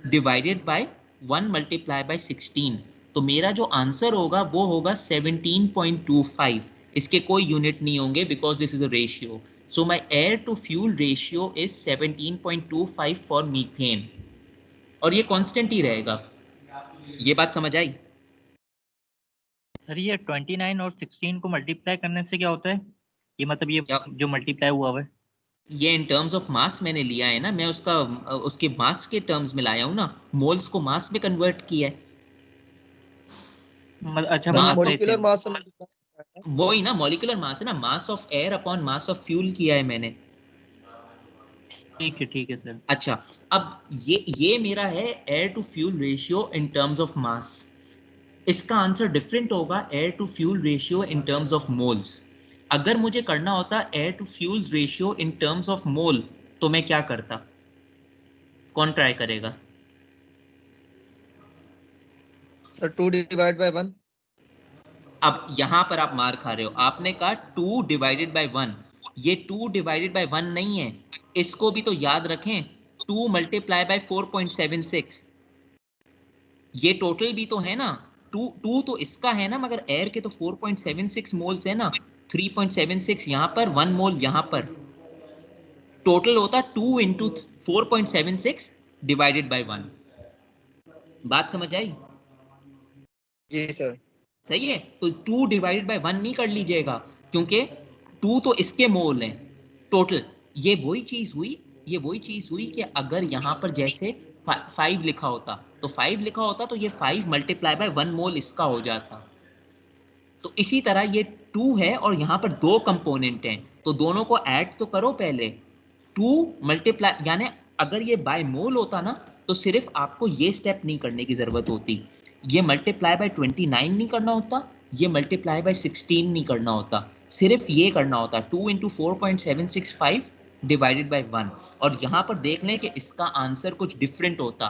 [SPEAKER 1] divided by 1 multiply by 16। तो मेरा जो आंसर होगा वो होगा 17.25। इसके कोई यूनिट नहीं होंगे because this is a ratio. So my air to fuel ratio is 17.25 for methane, और ये कांस्टेंट ही रहेगा। ये बात समझ आई।
[SPEAKER 3] सर ये 29 और 16 को मल्टीप्लाई करने से क्या होता है, ये मतलब ये
[SPEAKER 1] क्या,
[SPEAKER 3] जो मल्टीप्लाई हुआ हुआ है?
[SPEAKER 1] ये इन टर्म्स ऑफ मास मैंने लिया है ना, मैं उसका उसके मास के टर्म्स में लाया हूँ ना, मोल्स को मास में कन्वर्ट किया है।
[SPEAKER 3] अच्छा
[SPEAKER 2] सर
[SPEAKER 3] मतलब
[SPEAKER 1] मास
[SPEAKER 3] सही
[SPEAKER 1] ऑफ,
[SPEAKER 2] मॉलिक्यूलर
[SPEAKER 3] सही।
[SPEAKER 2] मास से multiply करना है।
[SPEAKER 1] वही ना मॉलिक्यूलर मास है ना, मास of air upon mass of fuel किया है मैंने।
[SPEAKER 3] ठीक है सर।
[SPEAKER 1] अच्छा, अब ये मेरा है air to fuel ratio in terms of mass. इसका आंसर डिफरेंट होगा air to fuel ratio in terms of moles. अगर मुझे करना होता air to fuel ratio in terms of mole, तो मैं क्या करता, कौन ट्राई करेगा।
[SPEAKER 2] Sir 2 divide by 1।
[SPEAKER 1] अब यहां पर आप मार खा रहे हो, आपने कहा 2 डिवाइडेड बाय 1। ये 2 डिवाइडेड बाय 1 नहीं है, इसको भी तो याद रखें, 2 मल्टीप्लाई बाय 4.76। ये टोटल भी तो है ना, 2 तो इसका है ना, मगर एयर के तो 4.76 मोल्स है ना, 3.76 यहां पर, 1 मोल यहां पर। टोटल होता 2 इंटू 4.76 डिवाइडेड बाय 1। बात समझ आई।
[SPEAKER 2] जी सर।
[SPEAKER 1] सही है, तो 2 डिवाइडेड बाय 1 नहीं कर लीजिएगा, क्योंकि 2 तो इसके मोल हैं टोटल। ये वही चीज हुई, ये वही चीज हुई कि अगर यहां पर जैसे 5 लिखा होता, तो 5 लिखा होता तो ये 5 मल्टीप्लाई बाय 1 मोल इसका हो जाता। तो इसी तरह ये 2 है और यहाँ पर 2 कंपोनेंट हैं, तो दोनों को ऐड तो करो पहले। 2 मल्टीप्लाई, यानी अगर ये बाय मोल होता ना, तो सिर्फ आपको ये स्टेप नहीं करने की जरूरत होती, ये मल्टीप्लाई बाय 29 नहीं करना होता, ये मल्टीप्लाई बाय 16 नहीं करना होता, सिर्फ ये करना होता 2 इंटू 4.765 डिवाइडेड बाय 1। और यहाँ पर देख लें कि इसका आंसर कुछ डिफरेंट होता।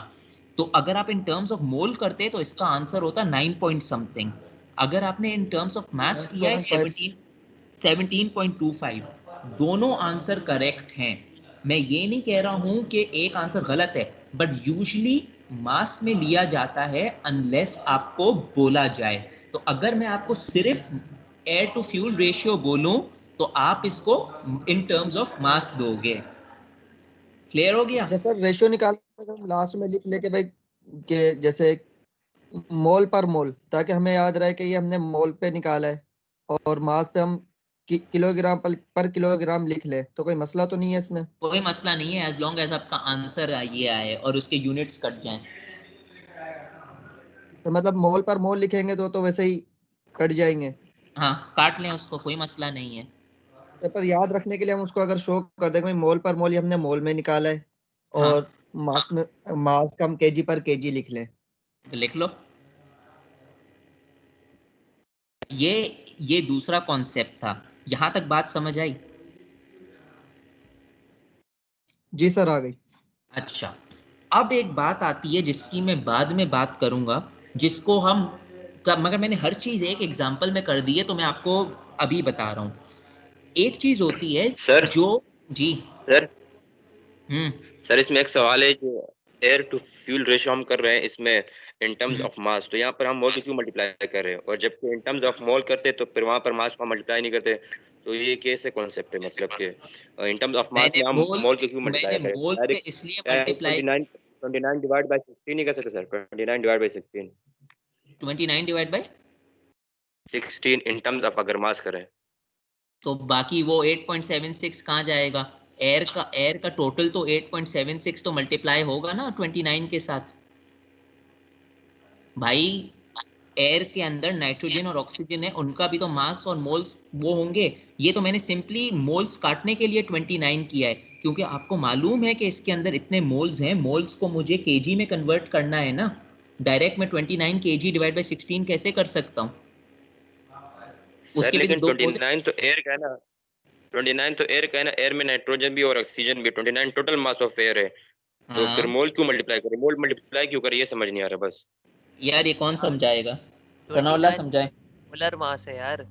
[SPEAKER 1] तो अगर आप इन टर्म्स ऑफ मोल करते तो इसका आंसर होता 9 पॉइंट समथिंग। अगर आपने इन टर्म्स ऑफ मास किया है
[SPEAKER 2] 9.5।
[SPEAKER 1] 17.25। दोनों आंसर करेक्ट हैं। मैं ये नहीं कह रहा हूं कि एक आंसर गलत है, बट यूजुअली मास में लिया जाता है अनलेस आपको बोला जाए। तो अगर मैं आपको सिर्फ एयर टू फ्यूल रेशियो बोलूं तो आप इसको इन टर्म्स ऑफ मास दोगे। क्लियर हो गया।
[SPEAKER 2] जैसे रेशियो निकालते हम लास्ट में लिख ले के भाई, के जैसे मोल पर मोल, ताकि हमें याद रहे कि ये हमने मोल पे निकाला है, और मास पे हम किलोग्राम पर किलोग्राम लिख ले, तो कोई मसला तो नहीं है इसमें।
[SPEAKER 1] कोई मसला नहीं है, एज लॉन्ग एज आपका आंसर ये आए और उसके यूनिट्स कट जाएं।
[SPEAKER 2] तो मतलब मोल पर मोल लिखेंगे तो वैसे ही कट जाएंगे।
[SPEAKER 1] हाँ, काट लें उसको, कोई मसला नहीं है।
[SPEAKER 2] तो पर याद रखने के लिए हम उसको अगर शो कर दें भाई मोल पर मोल, ये हमने मोल में निकाला है,
[SPEAKER 1] हाँ,
[SPEAKER 2] और मास में, मास का हम केजी पर केजी लिख लें।
[SPEAKER 1] तो लिख लो। ये दूसरा कॉन्सेप्ट था। यहां तक बात समझ आई।
[SPEAKER 2] जी सर, आ गई।
[SPEAKER 1] अच्छा, अब एक बात आती है जिसकी मैं बाद में बात करूंगा, जिसको हम मगर मैंने हर चीज एक एग्जांपल में कर दी है, तो मैं आपको अभी बता रहा हूँ। एक चीज होती है
[SPEAKER 7] सर
[SPEAKER 1] जो जी
[SPEAKER 7] सर
[SPEAKER 1] हम्म
[SPEAKER 7] सर इसमें एक सवाल है, जो एयर टू फ्यूल रेशियो हम कर रहे हैं इसमें in terms
[SPEAKER 1] hmm,
[SPEAKER 7] of mass, तो यहाँ पर हम मोल क्यों मल्टीप्लाई कर रहे हैं, और जबकि इन टर्म्स ऑफ मोल करते तो फिर वहां पर मास को मल्टीप्लाई नहीं करते। तो ये कैसे कॉन्सेप्ट है, मतलब कि इन टर्म्स ऑफ मास में हम मोल क्यों मल्टीप्लाई करें,
[SPEAKER 1] मोल से
[SPEAKER 7] डायरेक्ट
[SPEAKER 1] इसलिए
[SPEAKER 7] डायरेक्ट
[SPEAKER 1] मल्टीप्लाई
[SPEAKER 7] 29 डिवाइड बाय 16 नहीं कर सकते sir, 29 divide by
[SPEAKER 1] 29 divide by
[SPEAKER 7] 16 in terms of अगर मास करें।
[SPEAKER 1] तो बाकी वो 8.76 कहाँ जाएगा? एयर का टोटल तो 8.76 तो मल्टीप्लाई होगा ना 29 के साथ भाई। एयर के अंदर नाइट्रोजन और ऑक्सीजन है, उनका भी तो मास और मोल्स वो होंगे। ये तो मैंने सिंपली मोल्स काटने के लिए 29 किया है, क्योंकि आपको मालूम है कि इसके अंदर इतने मोल्स हैं। मोल्स को मुझे केजी में कन्वर्ट करना है ना, डायरेक्ट मैं 29 केजी डिवाइड बाय 16 कैसे कर सकता हूँ?
[SPEAKER 7] सर
[SPEAKER 1] उसके भी तो
[SPEAKER 7] लेकिन
[SPEAKER 1] दो मोल।
[SPEAKER 7] 29 तो एयर का है ना, 29 तो एयर का है ना, एयर में नाइट्रोजन भी और ऑक्सीजन भी, 29 टोटल मास ऑफ एयर है। तो फिर
[SPEAKER 1] हाँ
[SPEAKER 7] मोल क्यों मल्टीप्लाई करें, मोल मल्टीप्लाई क्यों करें, ये समझ नहीं आ रहा बस।
[SPEAKER 1] यार, ये कौन समझाएगा? सनाउल्लाह
[SPEAKER 4] 29
[SPEAKER 1] समझाए।
[SPEAKER 4] मोलर मास है यार,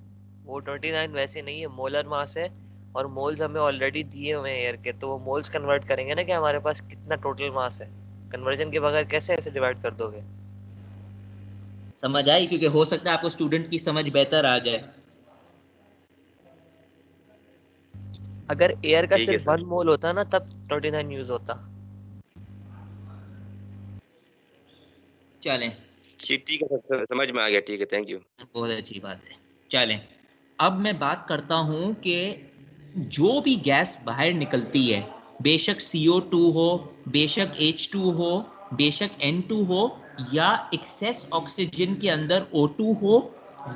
[SPEAKER 4] वो 29 वैसे नहीं है, मोलर मास है। और मोल्स हमें ऑलरेडी दिए हुए हैं एयर के, तो वो मोल्स कन्वर्ट करेंगे ना कि हमारे पास कितना टोटल मास है। कन्वर्जन के बगैर कैसे ऐसे डिवाइड कर दोगे?
[SPEAKER 1] समझ आई, क्योंकि हो सकता है आपको स्टूडेंट की समझ बेहतर आ जाए।
[SPEAKER 4] अगर एयर का
[SPEAKER 7] ठीक है
[SPEAKER 4] सिर्फ
[SPEAKER 7] सर।
[SPEAKER 4] 1 मोल होता ना तब 29 यूज होता।
[SPEAKER 1] चलें,
[SPEAKER 7] जी ठीक है सर, समझ में आ गया, ठीक है, थैंक यू।
[SPEAKER 1] बहुत अच्छी बात है। चलें, अब मैं बात करता हूं कि जो भी गैस बाहर निकलती है, बेशक CO2 हो, बेशक H2 हो, बेशक N2 हो, या एक्सेस ऑक्सीजन के अंदर O2 हो,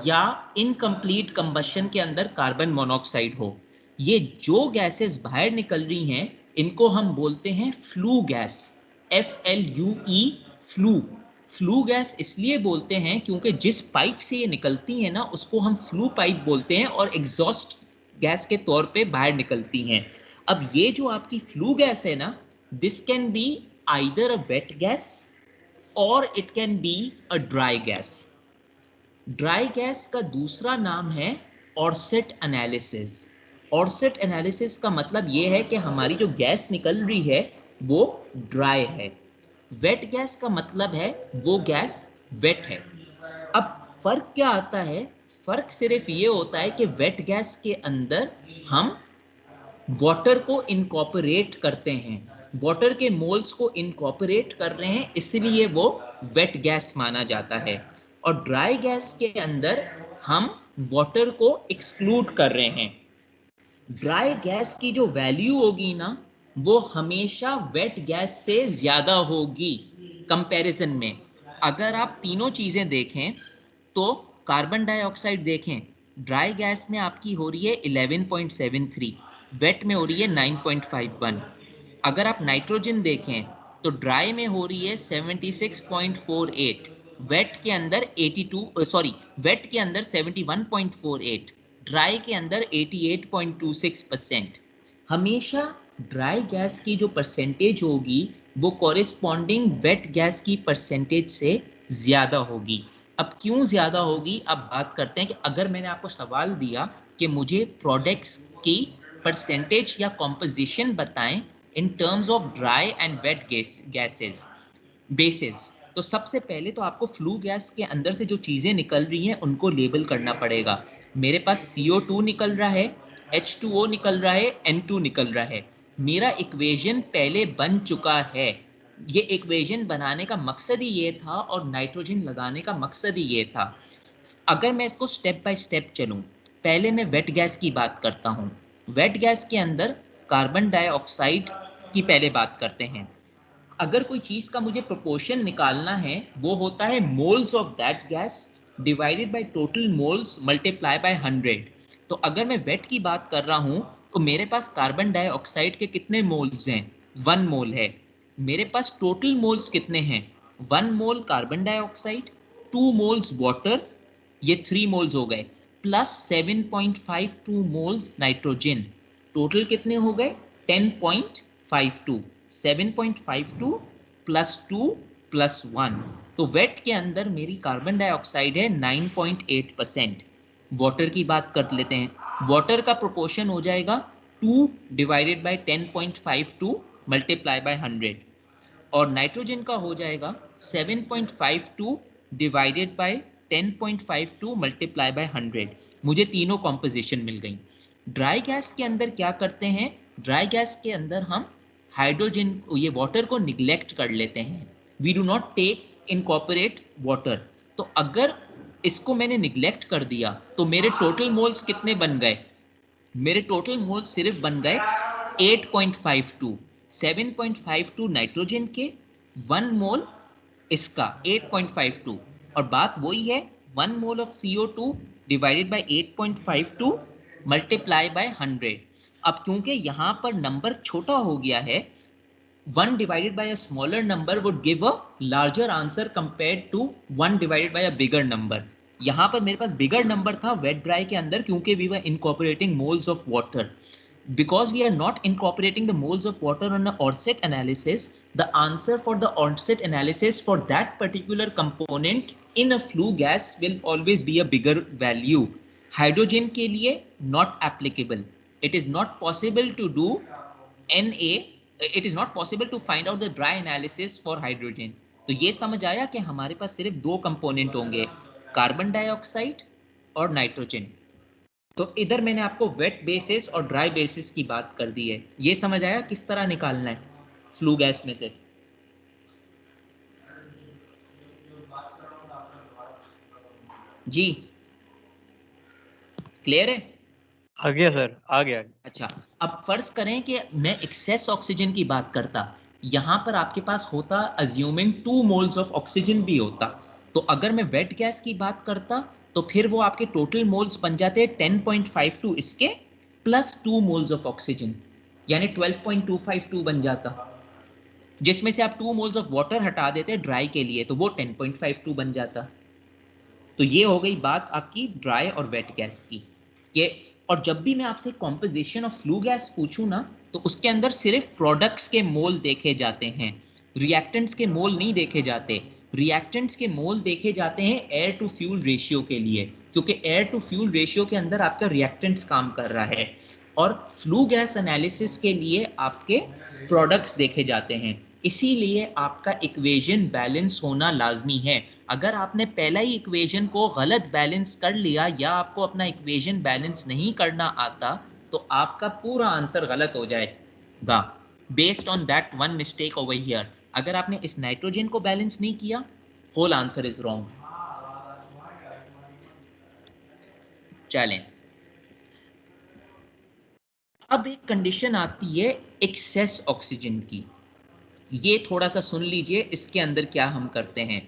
[SPEAKER 1] या इनकम्प्लीट कंबशन के अंदर कार्बन मोनोऑक्साइड हो, ये जो गैसेस बाहर निकल रही हैं इनको हम बोलते हैं flue gas. FLUE, flu. Flue gas इसलिए बोलते हैं क्योंकि जिस पाइप से ये निकलती है ना उसको हम फ्लू पाइप बोलते हैं, और एग्जॉस्ट गैस के तौर पे बाहर निकलती हैं। अब ये जो आपकी फ्लू गैस है ना, this can be either a wet gas और it can be a dry gas. Dry gas का दूसरा नाम है ऑर्सेट एनालिसिस। ऑर्सेट एनालिसिस का मतलब ये है कि हमारी जो गैस निकल रही है वो ड्राई है। वेट गैस का मतलब है वो गैस वेट है। अब फर्क क्या आता है? फर्क सिर्फ ये होता है कि वेट गैस के अंदर हम वाटर को इनकॉर्पोरेट करते हैं, वाटर के मोल्स को इनकॉर्पोरेट कर रहे हैं, इसलिए वो वेट गैस माना जाता है। और ड्राई गैस के अंदर हम वाटर को एक्सक्लूड कर रहे हैं। ड्राई गैस की जो वैल्यू होगी ना, वो हमेशा वेट गैस से ज्यादा होगी कंपैरिजन में। अगर आप तीनों चीजें देखें तो कार्बन डाइऑक्साइड देखें, ड्राई गैस में आपकी हो रही है 11.73, वेट में हो रही है 9.51। अगर आप नाइट्रोजन देखें तो ड्राई में हो रही है 76.48, वेट के अंदर 82, सॉरी, वेट के अंदर 71.48, ड्राई के अंदर 88.26%। हमेशा ड्राई गैस की जो परसेंटेज होगी वो कॉरेस्पॉन्डिंग वेट गैस की परसेंटेज से ज्यादा होगी। अब क्यों ज्यादा होगी, अब बात करते हैं कि अगर मैंने आपको सवाल दिया कि मुझे प्रोडक्ट्स की परसेंटेज या कॉम्पोजिशन बताएं in terms of dry and wet gases basis, तो सबसे पहले तो आपको फ्लू गैस के अंदर से जो चीजें निकल रही हैं उनको लेबल करना पड़ेगा। मेरे पास CO2 निकल रहा है, H2O निकल रहा है, N2 निकल रहा है। मेरा इक्वेशन पहले बन चुका है। ये इक्वेशन बनाने का मकसद ही ये था और नाइट्रोजन लगाने का मकसद ही ये था। अगर मैं इसको स्टेप बाय स्टेप चलूं, पहले मैं वेट गैस की बात करता हूं। वेट गैस के अंदर कार्बन डाइऑक्साइड की पहले बात करते हैं। अगर कोई चीज का मुझे प्रोपोर्शन निकालना है वो होता है moles of that gas divided by total moles multiply by 100। तो अगर मैं वेट की बात कर रहा हूं तो मेरे पास कार्बन डाइऑक्साइड के कितने मोल्स हैं? 1 मोल है। मेरे पास टोटल मोल्स कितने हैं? 1 mole carbon dioxide, 2 moles water, ये 3 मोल्स हो गए, प्लस 7.52 मोल्स नाइट्रोजन, टोटल कितने हो गए? 10.52। 7.52 प्लस 2 प्लस 1। तो वेट के अंदर मेरी कार्बन डाइऑक्साइड है 9.8%। वाटर की बात कर लेते हैं। वाटर का प्रोपोर्शन हो जाएगा 2 डिवाइडेड बाय 10.52 मल्टीप्लाई बाय 100, और नाइट्रोजन का हो जाएगा 7.52 डिवाइडेड बाय 10.52 मल्टीप्लाई बाय 100। मुझे तीनों कॉम्पोजिशन मिल गई। ड्राई गैस के अंदर क्या करते हैं? ड्राई गैस के अंदर हम हाइड्रोजन, ये वाटर को निग्लेक्ट कर लेते हैं। We do not take incorporate water. तो अगर इसको मैंने निग्लेक्ट कर दिया तो मेरे टोटल मोल्स कितने बन गए? मेरे टोटल मोल्स सिर्फ बन गए 8.52। 7.52 नाइट्रोजन के, 1 मोल इसका 8.52, और बात वही है 1 mole of CO2 divided by 8.52 multiply by 100। अब क्योंकि यहां पर नंबर छोटा हो गया है, 1 divided by a smaller number would give a larger answer compared to 1 divided by a bigger number। यहाँ पर मेरे पास bigger number था wet dry के अंदर, क्योंकि we were incorporating moles of water। Because we are not incorporating the moles of water on an Orset analysis, the answer for the Orset analysis for that particular component in a flue gas will always be a bigger value। Hydrogen के लिए not applicable। It is not possible to do Na, it is not possible to find out the dry analysis for hydrogen। तो ये समझ आया कि हमारे पास सिर्फ 2 component होंगे, कार्बन डाइऑक्साइड और नाइट्रोजन। तो इधर मैंने आपको वेट बेसिस और ड्राई बेसिस की बात कर दी है। ये समझ आया किस तरह निकालना है फ्लू गैस में से? जी क्लियर है?
[SPEAKER 3] आ गया सर, आ गया।
[SPEAKER 1] अच्छा, अब फर्ज करें कि मैं एक्सेस ऑक्सीजन की बात करता, यहां पर आपके पास होता अज्यूमिंग 2 मोल्स ऑफ ऑक्सीजन भी होता। तो अगर मैं वेट गैस की बात करता तो फिर वो आपके टोटल मोल्स बन जाते 10.52 इसके प्लस 2 मोल्स ऑफ ऑक्सीजन, यानी 12.252 बन जाता, जिसमें से आप 2 मोल्स ऑफ वाटर हटा देते ड्राई के लिए, तो वो 10.52 बन जाता। तो ये हो गई बात आपकी ड्राई और वेट गैस की। ये, और जब भी मैं आपसे कॉम्पोजिशन ऑफ फ्लू गैस पूछूं ना, तो उसके अंदर सिर्फ प्रोडक्ट्स के मोल देखे जाते हैं, रिएक्टेंट्स के मोल नहीं देखे जाते। रिएक्टेंट्स के मोल देखे जाते हैं एयर टू फ्यूल रेशियो के लिए, क्योंकि एयर टू फ्यूल रेशियो के अंदर आपका रिएक्टेंट्स काम कर रहा है, और फ्लू गैस एनालिसिस के लिए आपके प्रोडक्ट्स देखे जाते हैं। इसीलिए आपका इक्वेशन बैलेंस होना लाजमी है। अगर आपने पहला ही इक्वेशन को गलत बैलेंस कर लिया या आपको अपना इक्वेशन बैलेंस नहीं करना आता, तो आपका पूरा आंसर गलत हो जाएगा based on that one mistake over here. अगर आपने इस नाइट्रोजन को बैलेंस नहीं किया, होल आंसर इज रॉन्ग। चलें, अब एक कंडीशन आती है एक्सेस ऑक्सीजन की। ये थोड़ा सा सुन लीजिए, इसके अंदर क्या हम करते हैं।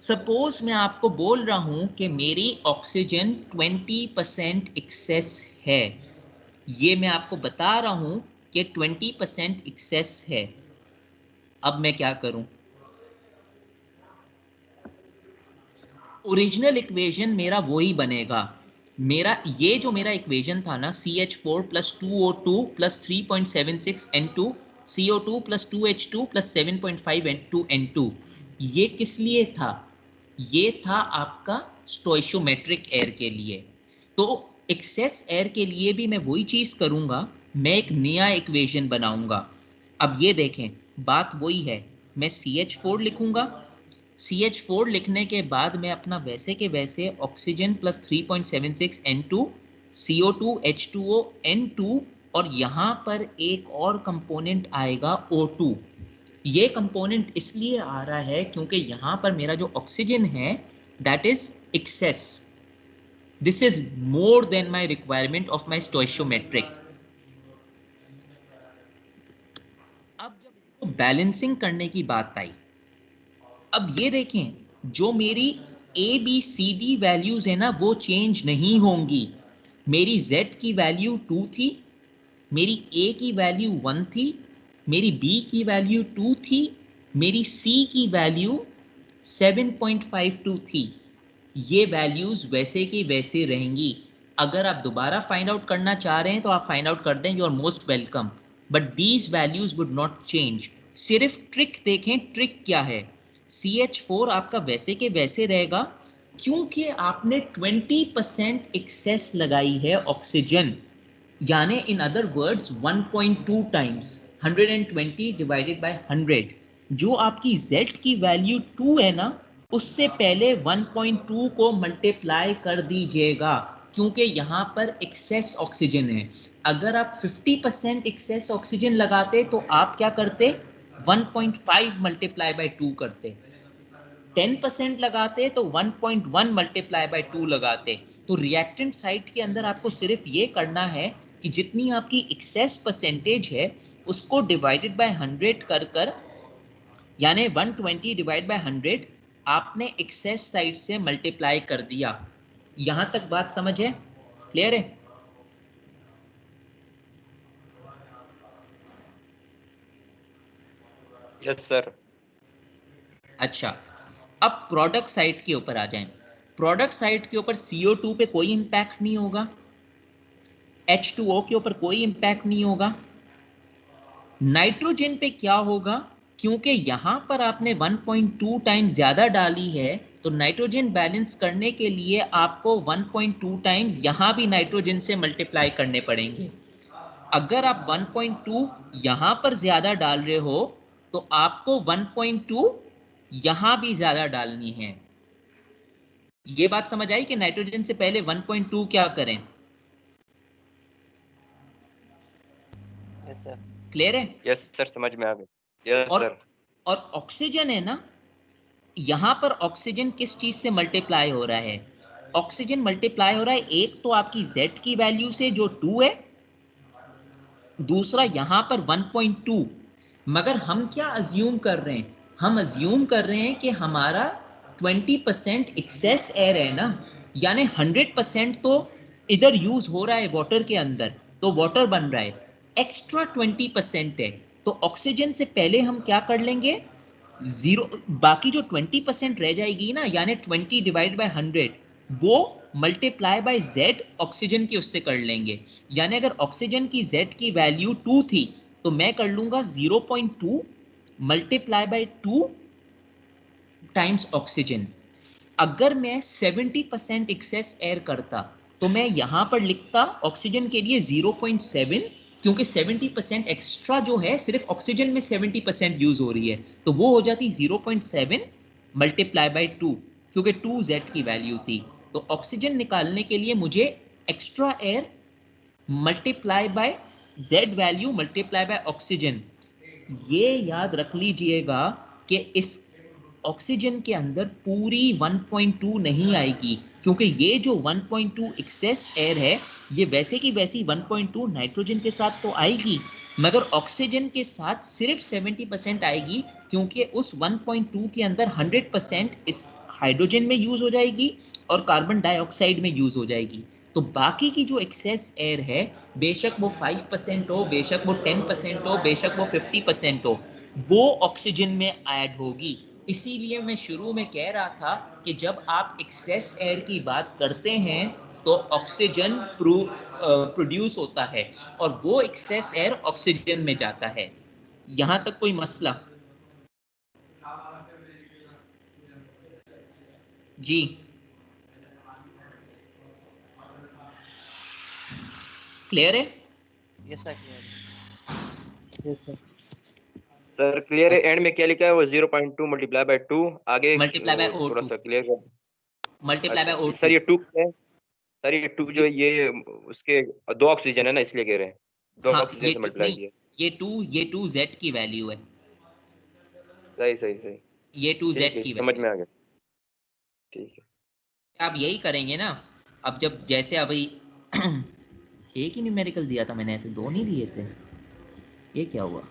[SPEAKER 1] सपोज मैं आपको बोल रहा हूं कि मेरी ऑक्सीजन 20% एक्सेस है, ये मैं आपको बता रहा हूं कि 20% एक्सेस है। अब मैं क्या करूं? ओरिजिनल इक्वेशन मेरा वही बनेगा। मेरा ये जो मेरा इक्वेशन था ना, CH4 plus 2O2 plus 3.76 N2 CO2 plus 2H2 plus 7.5 N2, ये किस लिए था? ये था आपका स्टोइशियोमेट्रिक एयर के लिए। तो एक्सेस एयर के लिए भी मैं वही चीज करूंगा, मैं एक नया इक्वेशन बनाऊंगा। अब ये देखें, बात वही है, मैं CH4 लिखूंगा, CH4 लिखने के बाद मैं अपना वैसे के वैसे oxygen plus 3.76 N2 CO2 H2O N2, और यहाँ पर एक और कंपोनेंट आएगा O2। ये कंपोनेंट इसलिए आ रहा है क्योंकि यहाँ पर मेरा जो ऑक्सीजन है that is excess, this is more than my requirement of my stoichiometric. अब जब इसको बैलेंसिंग करने की बात आई, अब ये देखें, जो मेरी ABCD वैल्यूज है ना, वो चेंज नहीं होंगी। मेरी Z की वैल्यू 2 थी, मेरी A की वैल्यू 1 थी, मेरी B की वैल्यू 2 थी, मेरी C की वैल्यू 7.52 थी। ये वैल्यूज वैसे की वैसे रहेंगी। अगर आप दोबारा फाइंड आउट करना चाह रहे हैं तो आप फाइंड आउट कर दें, you are most welcome. But these values would not change. सिर्फ ट्रिक देखें, ट्रिक क्या है, CH4 आपका वैसे के वैसे रहेगा क्योंकि आपने 20% एक्सेस लगाई है ऑक्सीजन, यानी in other words 1.2 times 120 divided by 100। जो आपकी Z की वैल्यू 2 है ना, उससे पहले 1.2 को मल्टीप्लाई कर दीजिएगा क्योंकि यहाँ पर एक्सेस ऑक्सीजन है। अगर आप 50% एक्सेस ऑक्सीजन लगाते तो आप क्या करते, 1.5 मल्टीप्लाई बाय 2 करते। 10% लगाते तो 1.1 मल्टीप्लाई बाय 2 लगाते। तो रिएक्टेंट साइट के अंदर आपको सिर्फ ये करना है कि जितनी आपकी एक्सेस परसेंटेज है उसको डिवाइडेड बाय 100 कर यानी 120 डिवाइड बाय 100 आपने एक्सेस साइड से मल्टीप्लाई कर दिया। यहां तक बात समझ है, क्लियर है?
[SPEAKER 7] Yes sir.
[SPEAKER 1] अच्छा, अब प्रोडक्ट साइड के ऊपर आ जाएं। प्रोडक्ट साइड के ऊपर CO2 पे कोई इंपैक्ट नहीं होगा, H2O के ऊपर कोई इंपैक्ट नहीं होगा। नाइट्रोजन पे क्या होगा, क्योंकि यहां पर आपने 1.2 टाइम्स ज्यादा डाली है तो नाइट्रोजन बैलेंस करने के लिए आपको 1.2 टाइम्स यहां भी नाइट्रोजन से मल्टीप्लाई करने पड़ेंगे। अगर आप 1.2 यहां पर ज्यादा डाल रहे हो तो आपको 1.2 यहां भी ज्यादा डालनी है। ये बात समझ आई कि नाइट्रोजन से पहले 1.2 क्या करें?
[SPEAKER 4] Yes sir.
[SPEAKER 1] क्लियर है?
[SPEAKER 7] यस सर, समझ में आ गया। Yes sir.
[SPEAKER 1] और ऑक्सीजन है ना, यहां पर ऑक्सीजन किस चीज से मल्टीप्लाई हो रहा है? ऑक्सीजन मल्टीप्लाई हो रहा है एक तो आपकी Z की वैल्यू से जो 2 है, दूसरा यहां पर 1.2। मगर हम क्या अज्यूम कर रहे हैं, हम अज्यूम कर रहे हैं कि हमारा 20% एक्सेस एयर है ना, यानी 100% तो इधर यूज हो रहा है वाटर के अंदर, तो वाटर बन रहा है, एक्स्ट्रा 20% है। तो ऑक्सीजन से पहले हम क्या कर लेंगे, जीरो, बाकी जो 20% रह जाएगी ना, यानी 20 डिवाइड बाय 100, वो मल्टीप्लाई बाय Z ऑक्सीजन की उससे कर लेंगे। यानी अगर ऑक्सीजन की Z की वैल्यू 2 थी तो मैं कर लूंगा 0.2 मल्टीप्लाई बाय 2 टाइम्स ऑक्सीजन। अगर मैं 70% एक्सेस एयर करता तो मैं यहां पर लिखता ऑक्सीजन के लिए 0.7, क्योंकि 70% एक्स्ट्रा जो है सिर्फ ऑक्सीजन में 70% यूज हो रही है, तो वो हो जाती 0.7 मल्टीप्लाई बाय 2, क्योंकि 2Z की वैल्यू थी। तो ऑक्सीजन निकालने के लिए मुझे extra air multiply by Z value multiply by oxygen. ये याद रख लीजिएगा कि इस ऑक्सीजन के अंदर पूरी 1.2 नहीं आएगी, क्योंकि ये जो 1.2 एक्सेस एयर है ये वैसे की वैसी 1.2 नाइट्रोजन के साथ तो आएगी, मगर ऑक्सीजन के साथ सिर्फ 70% आएगी, क्योंकि उस 1.2 के अंदर 100% इस हाइड्रोजन में यूज हो जाएगी और कार्बन डाइऑक्साइड में यूज हो जाएगी। तो बाकी की जो एक्सेस एयर है, बेशक वो 5% हो, बेशक वो 10% हो, बेशक वो 50% हो, वो ऑक्सीजन में ऐड होगी। इसीलिए मैं शुरू में कह रहा था कि जब आप एक्सेस एयर की बात करते हैं तो ऑक्सीजन प्रोड्यूस होता है और वो एक्सेस एयर ऑक्सीजन में जाता है। यहां तक कोई मसला? जी क्लियर है?
[SPEAKER 4] Yes sir, clear.
[SPEAKER 5] Yes sir.
[SPEAKER 7] Sir clear है, एंड में क्या लिखा है वो 0.2 मल्टीप्लाई बाय 2, आगे
[SPEAKER 1] मल्टीप्लाई बाय
[SPEAKER 7] थोड़ा
[SPEAKER 1] O2,
[SPEAKER 7] सा क्लियर कर।
[SPEAKER 1] मल्टीप्लाई बाय
[SPEAKER 7] अच्छा
[SPEAKER 1] O2।
[SPEAKER 7] सर, ये 2 है सर, ये 2 जो ये उसके 2 ऑक्सीजन है ना, इसलिए कह रहे हैं 2
[SPEAKER 1] हाँ
[SPEAKER 7] ऑक्सीजन से मल्टीप्लाई
[SPEAKER 1] नहीं,
[SPEAKER 7] किया।
[SPEAKER 1] ये 2 Z की वैल्यू है,
[SPEAKER 7] सही सही सही।
[SPEAKER 1] ये 2
[SPEAKER 7] ठीक
[SPEAKER 1] Z
[SPEAKER 7] है,
[SPEAKER 1] की
[SPEAKER 7] समझ
[SPEAKER 1] वैल्यू।
[SPEAKER 7] में आ गया। ठीक है।
[SPEAKER 1] आप यही करेंगे ना, अब जब जैसे अभी एक ही न्यूमेरिकल दिया था मैंने, ऐसे दो नहीं दिए थे, ये क्या हुआ?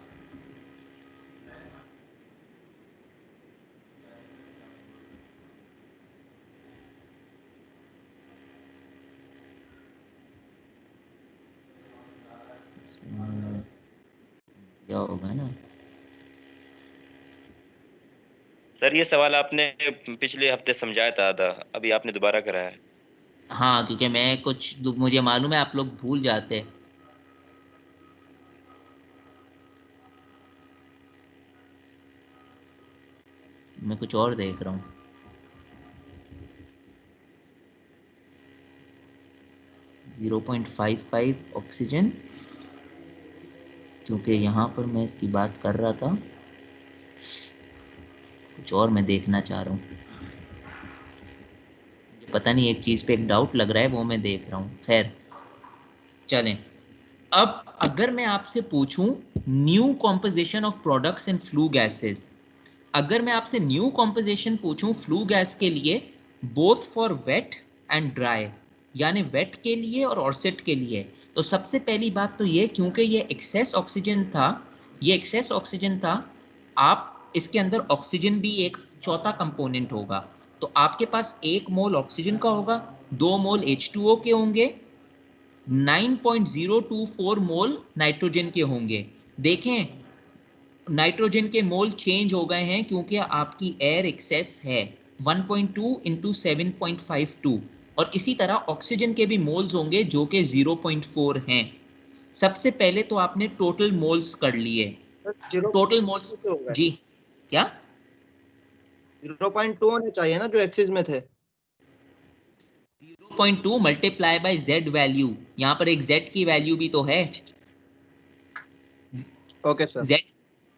[SPEAKER 1] क्या होगा ना,
[SPEAKER 7] सर ये सवाल आपने पिछले हफ्ते समझाया था आधा, अभी आपने दोबारा कराया है।
[SPEAKER 1] हाँ क्योंकि मैं कुछ मुझे मालूम है आप लोग भूल जाते हैं। मैं कुछ और देख रहा हूँ। जीरो 0.55 ऑक्सीजन, क्योंकि यहाँ पर मैं इसकी बात कर रहा था, कुछ और मैं देखना चाह रहा हूँ। पता नहीं, एक चीज़ पे एक डाउट लग रहा है, वो मैं देख रहा हूँ। खैर चलें। अब अगर मैं आपसे पूछूं new composition of products in flue gases, अगर मैं आपसे न्यू कॉम्पोजिशन पूछूं फ्लू गैस के लिए, both for wait and dry, यानी वेट के लिए और ऑर्सेट के लिए, तो सबसे पहली बात तो ये, क्योंकि ये एक्सेस ऑक्सीजन था, ये एक्सेस ऑक्सीजन था, आप इसके अंदर ऑक्सीजन भी एक चौथा कंपोनेंट होगा, तो आपके पास 1 मोल ऑक्सीजन का होगा, 2 मोल H2O के होंगे, 9.024 मोल नाइट्रोजन के होंगे। देखें नाइट्रोजन के मोल चेंज हो गए हैं क्योंकि आपकी एयर एक्सेस है 1.2 इंटू 7.52, और इसी तरह ऑक्सीजन के भी मोल्स होंगे जो कि 0.4 हैं। सबसे पहले तो आपने टोटल मोल्स कर लिए, टोटल मोल्स जी क्या
[SPEAKER 2] 0.2 होने चाहिए ना जो एक्सिस में थे।
[SPEAKER 1] 0.2 मल्टीप्लाई बाय जेड वैल्यू, यहाँ पर एक जेड की वैल्यू भी तो है।
[SPEAKER 2] Okay sir.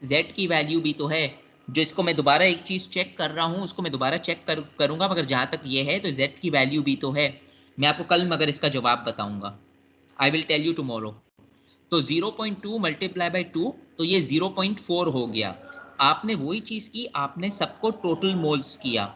[SPEAKER 1] जेड की वैल्यू भी तो है, जिसको मैं दोबारा एक चीज चेक कर रहा हूं, उसको मैं दोबारा चेक करूंगा, मगर जहां तक ये है तो जेड की वैल्यू भी तो है। मैं आपको कल मगर इसका जवाब बताऊंगा, I will tell you tomorrow. तो 0.2 मल्टीप्लाई बाय 2, तो ये 0.4 हो गया। आपने वही चीज की, आपने सबको टोटल मोल्स किया।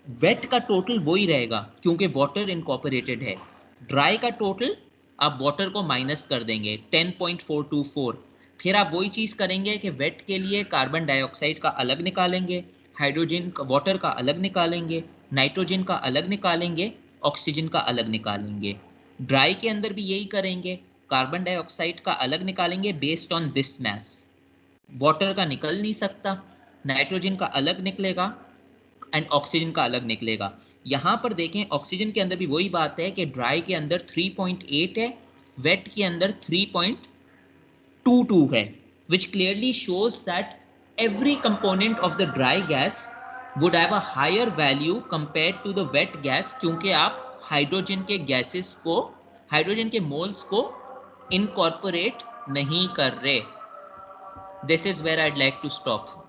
[SPEAKER 1] वेट का टोटल वही रहेगा क्योंकि वाटर इनकॉर्पोरेटेड है। ड्राई का टोटल आप वाटर को माइनस कर देंगे 10.424, फिर आप वही चीज करेंगे कि वेट के लिए कार्बन डाइऑक्साइड का अलग निकालेंगे, हाइड्रोजन का वाटर का अलग निकालेंगे, नाइट्रोजन का अलग निकालेंगे, ऑक्सीजन का अलग निकालेंगे। ड्राई के अंदर भी यही करेंगे, कार्बन डाइऑक्साइड का अलग निकालेंगे based on this mass, water का निकल नहीं सकता, नाइट्रोजन का अलग निकलेगा एंड ऑक्सीजन का अलग निकलेगा। यहां पर देखें ऑक्सीजन के अंदर भी वही बात है कि ड्राई के अंदर 3.8 है, वेट के अंदर 3.22 है, which clearly shows that every component of the dry gas would have a higher value compared to the wet gas, क्योंकि आप हाइड्रोजन के गैसेस को, हाइड्रोजन के मोल्स को इनकॉर्पोरेट नहीं कर रहे। This is where I'd like to stop.